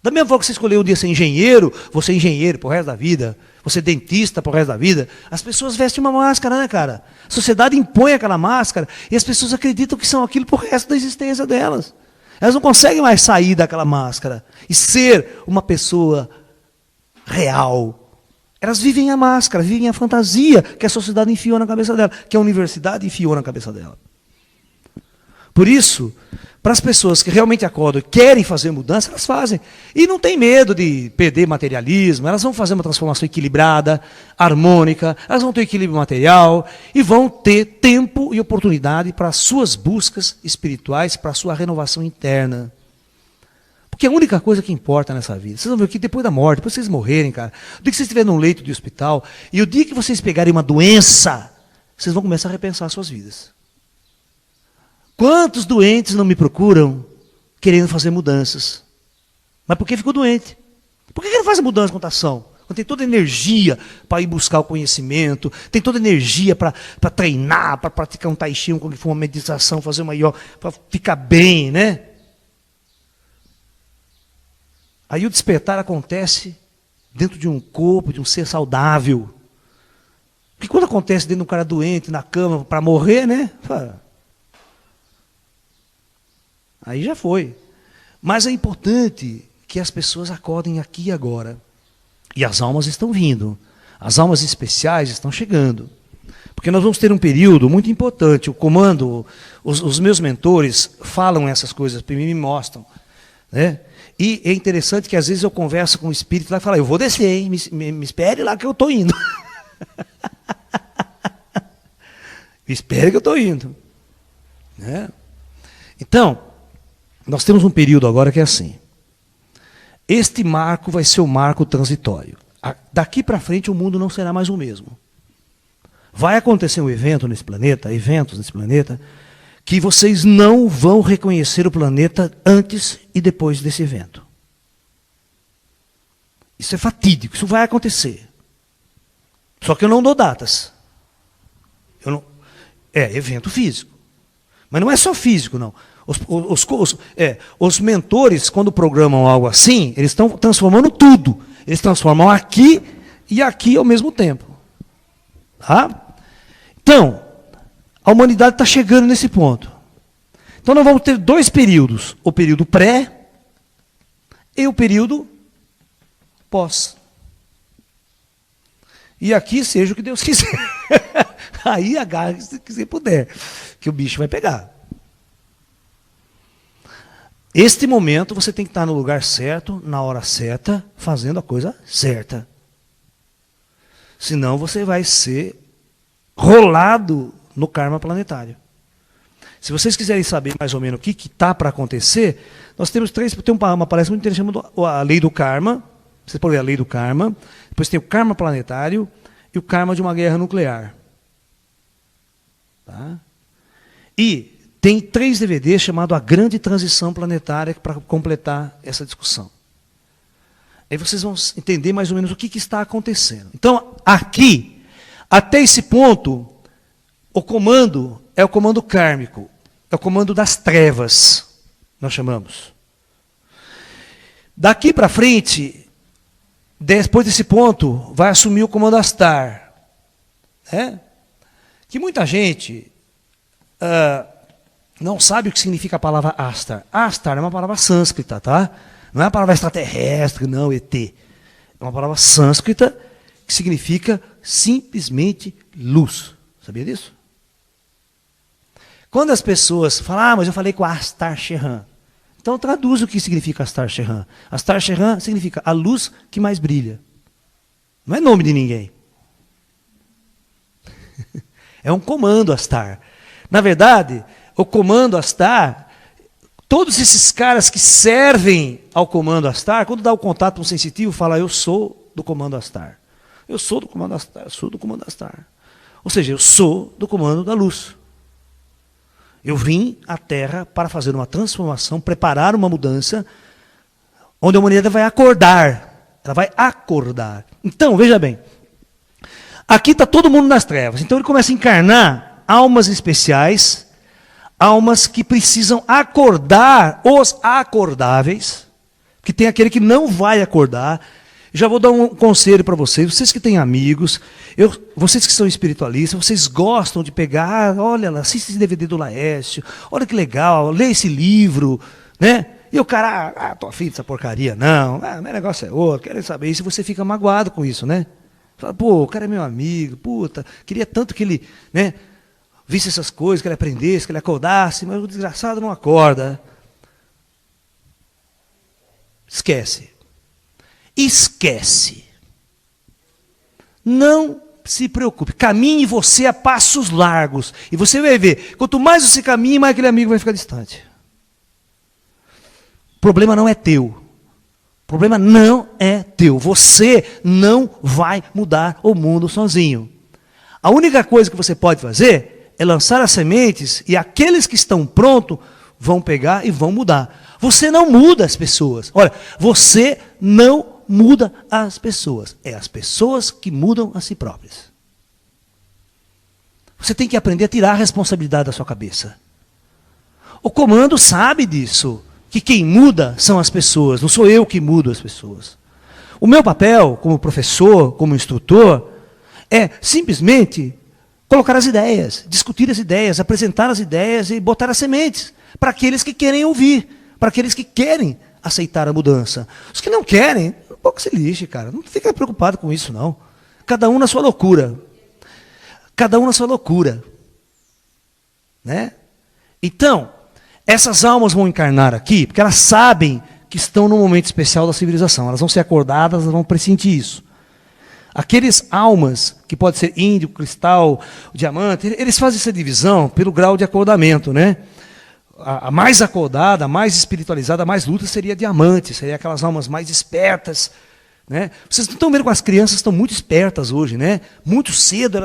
Da mesma forma que você escolheu um dia ser engenheiro, você é engenheiro pro resto da vida, você é dentista pro resto da vida, as pessoas vestem uma máscara, né, cara? A sociedade impõe aquela máscara e as pessoas acreditam que são aquilo pro resto da existência delas. Elas não conseguem mais sair daquela máscara e ser uma pessoa real. Elas vivem a máscara, vivem a fantasia que a sociedade enfiou na cabeça dela, que a universidade enfiou na cabeça dela. Por isso, para as pessoas que realmente acordam e querem fazer mudança, elas fazem. E não tem medo de perder materialismo, elas vão fazer uma transformação equilibrada, harmônica, elas vão ter equilíbrio material e vão ter tempo e oportunidade para as suas buscas espirituais, para a sua renovação interna. Porque é a única coisa que importa nessa vida. Vocês vão ver que depois da morte, depois que vocês morrerem, cara, o dia que vocês estiverem num leito de hospital, e o dia que vocês pegarem uma doença, vocês vão começar a repensar as suas vidas. Quantos doentes não me procuram querendo fazer mudanças? Mas por que ficou doente? Por que não faz a mudança quando está são? Quando tem toda a energia para ir buscar o conhecimento, tem toda a energia para treinar, para praticar um tai chi, uma meditação, fazer uma yoga, para ficar bem, né? Aí o despertar acontece dentro de um corpo, de um ser saudável. Porque quando acontece dentro de um cara doente, na cama, para morrer, né? Aí já foi. Mas é importante que as pessoas acordem aqui e agora. E as almas estão vindo. As almas especiais estão chegando. Porque nós vamos ter um período muito importante. O comando, os meus mentores falam essas coisas para mim, me mostram. Né? E é interessante que às vezes eu converso com o espírito lá e falo, eu vou descer, hein? Me espere lá que eu estou indo. Me espere que eu estou indo. Né? Então, nós temos um período agora que é assim. Este marco vai ser o marco transitório. Daqui para frente o mundo não será mais o mesmo. Vai acontecer um evento nesse planeta, eventos nesse planeta, que vocês não vão reconhecer o planeta antes e depois desse evento. Isso é fatídico, isso vai acontecer. Só que eu não dou datas. É evento físico. Mas não é só físico, não. Os mentores, quando programam algo assim, eles estão transformando tudo. Eles transformam aqui e aqui ao mesmo tempo. Tá? Então, a humanidade está chegando nesse ponto. Então nós vamos ter dois períodos. O período pré e o período pós. E aqui seja o que Deus quiser. Aí agarre se quiser puder, que o bicho vai pegar. Este momento você tem que estar no lugar certo, na hora certa, fazendo a coisa certa. Senão você vai ser rolado no karma planetário. Se vocês quiserem saber mais ou menos o que está para acontecer, nós temos tem uma palestra muito interessante chamada a Lei do Karma. Vocês podem ver a Lei do Karma. Depois tem o Karma Planetário e o Karma de uma Guerra Nuclear. Tá? E tem 3 DVDs chamados A Grande Transição Planetária para completar essa discussão. Aí vocês vão entender mais ou menos o que está acontecendo. Então, aqui, até esse ponto, o comando é o comando kármico, é o comando das trevas, nós chamamos. Daqui para frente, depois desse ponto, vai assumir o comando Astar. Né? Que muita gente não sabe o que significa a palavra Astar. Astar é uma palavra sânscrita, tá? Não é uma palavra extraterrestre, não, ET. É uma palavra sânscrita que significa simplesmente luz. Sabia disso? Quando as pessoas falam, mas eu falei com Astar Sheran. Então traduz o que significa Astar Sheran. Astar Sheran significa a luz que mais brilha. Não é nome de ninguém. É um comando Astar. Na verdade, o comando Astar, todos esses caras que servem ao comando Astar, quando dá o contato com o sensitivo, fala, eu sou do comando Astar. Eu sou do comando Astar, eu sou do comando Astar. Ou seja, eu sou do comando da luz. Eu vim à Terra para fazer uma transformação, preparar uma mudança, onde a humanidade vai acordar. Ela vai acordar. Então, veja bem. Aqui está todo mundo nas trevas. Então ele começa a encarnar almas especiais, almas que precisam acordar os acordáveis, que tem aquele que não vai acordar. Já vou dar um conselho para vocês, vocês que têm amigos, vocês que são espiritualistas, vocês gostam de pegar, olha lá, assiste esse DVD do Laércio, olha que legal, lê esse livro, né? E o cara, tô afim dessa porcaria, não, meu negócio é outro, quero saber isso, e você fica magoado com isso, né? Fala, pô, o cara é meu amigo, puta, queria tanto que ele, né, visse essas coisas, que ele aprendesse, que ele acordasse, mas o desgraçado não acorda. Esquece. Esquece. Não se preocupe. Caminhe você a passos largos. E você vai ver, quanto mais você caminha, mais aquele amigo vai ficar distante. O problema não é teu. O problema não é teu. Você não vai mudar o mundo sozinho. A única coisa que você pode fazer é lançar as sementes e aqueles que estão prontos vão pegar e vão mudar. Você não muda as pessoas. Olha, você não muda as pessoas. É as pessoas que mudam a si próprias. Você tem que aprender a tirar a responsabilidade da sua cabeça. O comando sabe disso. Que quem muda são as pessoas. Não sou eu que mudo as pessoas. O meu papel como professor, como instrutor, é simplesmente colocar as ideias, discutir as ideias, apresentar as ideias e botar as sementes para aqueles que querem ouvir, para aqueles que querem aceitar a mudança. Os que não querem, um pouco se lixe, cara. Não fica preocupado com isso, não. Cada um na sua loucura. Cada um na sua loucura. Né? Então, essas almas vão encarnar aqui, porque elas sabem que estão no momento especial da civilização. Elas vão ser acordadas, elas vão pressentir isso. Aqueles almas, que pode ser índio, cristal, diamante, eles fazem essa divisão pelo grau de acordamento, né? A mais acordada, a mais espiritualizada, a mais luta seria diamante, seria aquelas almas mais espertas, né? Vocês não estão vendo que as crianças estão muito espertas hoje, né? Muito cedo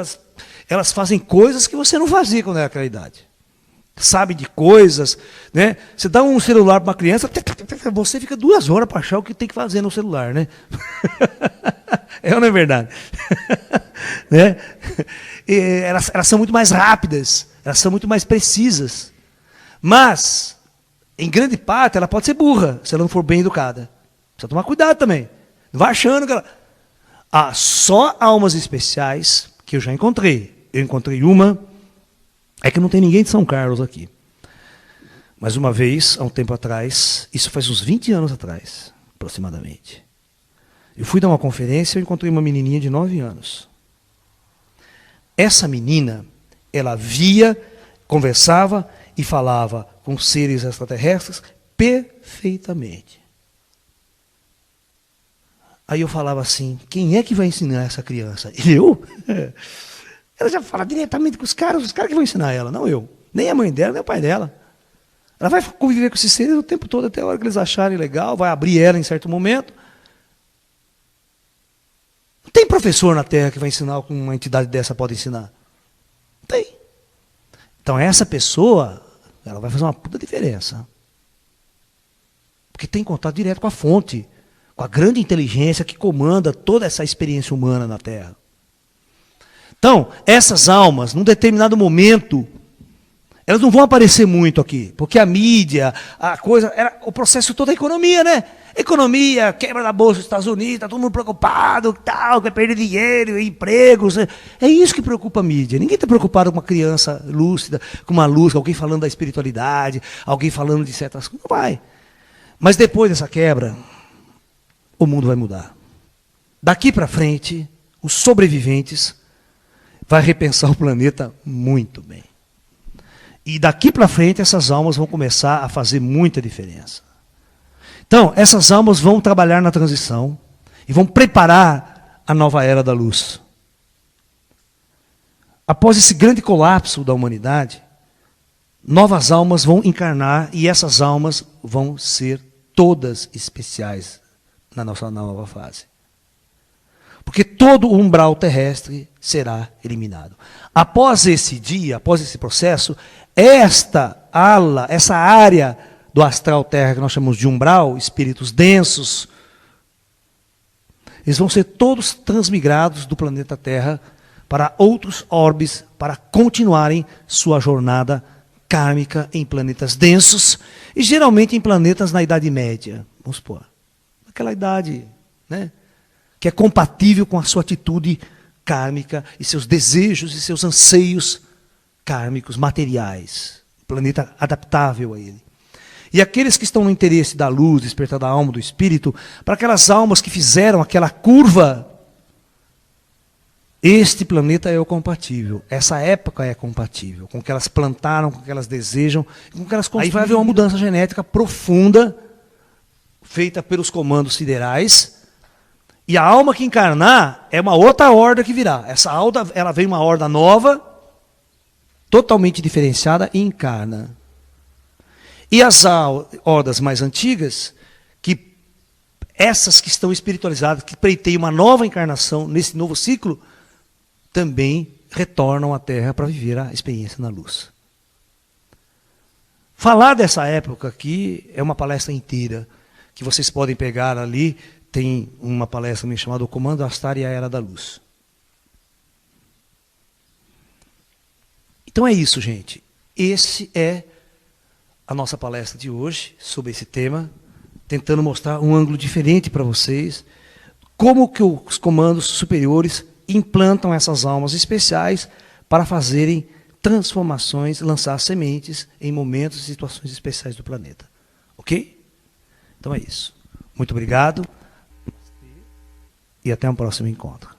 elas fazem coisas que você não fazia quando era aquela idade. Sabe de coisas, né? Você dá um celular para uma criança, você fica 2 horas para achar o que tem que fazer no celular, né? É ou não é verdade? Né? Elas são muito mais rápidas, elas são muito mais precisas. Mas, em grande parte, ela pode ser burra, se ela não for bem educada. Precisa tomar cuidado também. Não vai achando que ela... só almas especiais que eu já encontrei. Eu encontrei uma... É que não tem ninguém de São Carlos aqui. Mas uma vez, há um tempo atrás, isso faz uns 20 anos atrás, aproximadamente, eu fui dar uma conferência e encontrei uma menininha de 9 anos. Essa menina, ela via, conversava e falava com seres extraterrestres perfeitamente. Aí eu falava assim, quem é que vai ensinar essa criança? Eu? Ela já fala diretamente com os caras que vão ensinar ela, não eu. Nem a mãe dela, nem o pai dela. Ela vai conviver com esses seres o tempo todo, até a hora que eles acharem legal, vai abrir ela em certo momento. Não tem professor na Terra que vai ensinar o que uma entidade dessa pode ensinar. Não tem. Então essa pessoa, ela vai fazer uma puta diferença. Porque tem contato direto com a fonte, com a grande inteligência que comanda toda essa experiência humana na Terra. Então, essas almas, num determinado momento, elas não vão aparecer muito aqui, porque a mídia, a coisa, o processo todo é economia, né? Economia, quebra da bolsa dos Estados Unidos, está todo mundo preocupado, tal, vai perder dinheiro, empregos. É isso que preocupa a mídia. Ninguém está preocupado com uma criança lúcida, com uma luz, alguém falando da espiritualidade, alguém falando de certas coisas. Não vai. Mas depois dessa quebra, o mundo vai mudar. Daqui para frente, os sobreviventes vai repensar o planeta muito bem. E daqui para frente, essas almas vão começar a fazer muita diferença. Então, essas almas vão trabalhar na transição e vão preparar a nova era da luz. Após esse grande colapso da humanidade, novas almas vão encarnar e essas almas vão ser todas especiais na nossa nova fase. Porque todo o umbral terrestre será eliminado. Após esse dia, após esse processo, essa área do astral terra que nós chamamos de umbral, espíritos densos, eles vão ser todos transmigrados do planeta Terra para outros orbes, para continuarem sua jornada kármica em planetas densos, e geralmente em planetas na Idade Média, vamos supor. Aquela idade, né, que é compatível com a sua atitude kármica e seus desejos e seus anseios kármicos, materiais. Planeta adaptável a ele. E aqueles que estão no interesse da luz, despertar da alma, do espírito, para aquelas almas que fizeram aquela curva, este planeta é o compatível. Essa época é compatível com o que elas plantaram, com o que elas desejam, com o que elas construíram. Aí vai haver uma mudança genética profunda, feita pelos comandos siderais. E a alma que encarnar é uma outra horda que virá. Essa horda, ela vem uma horda nova, totalmente diferenciada, e encarna. E as hordas mais antigas, que essas que estão espiritualizadas, que pleiteiam uma nova encarnação nesse novo ciclo, também retornam à Terra para viver a experiência na luz. Falar dessa época aqui é uma palestra inteira, que vocês podem pegar ali. Tem uma palestra minha chamada O Comando Astar e a Era da Luz. Então é isso, gente. Esse é a nossa palestra de hoje, sobre esse tema, tentando mostrar um ângulo diferente para vocês, como que os comandos superiores implantam essas almas especiais para fazerem transformações, lançar sementes em momentos e situações especiais do planeta. Ok? Então é isso. Muito obrigado. E até um próximo encontro.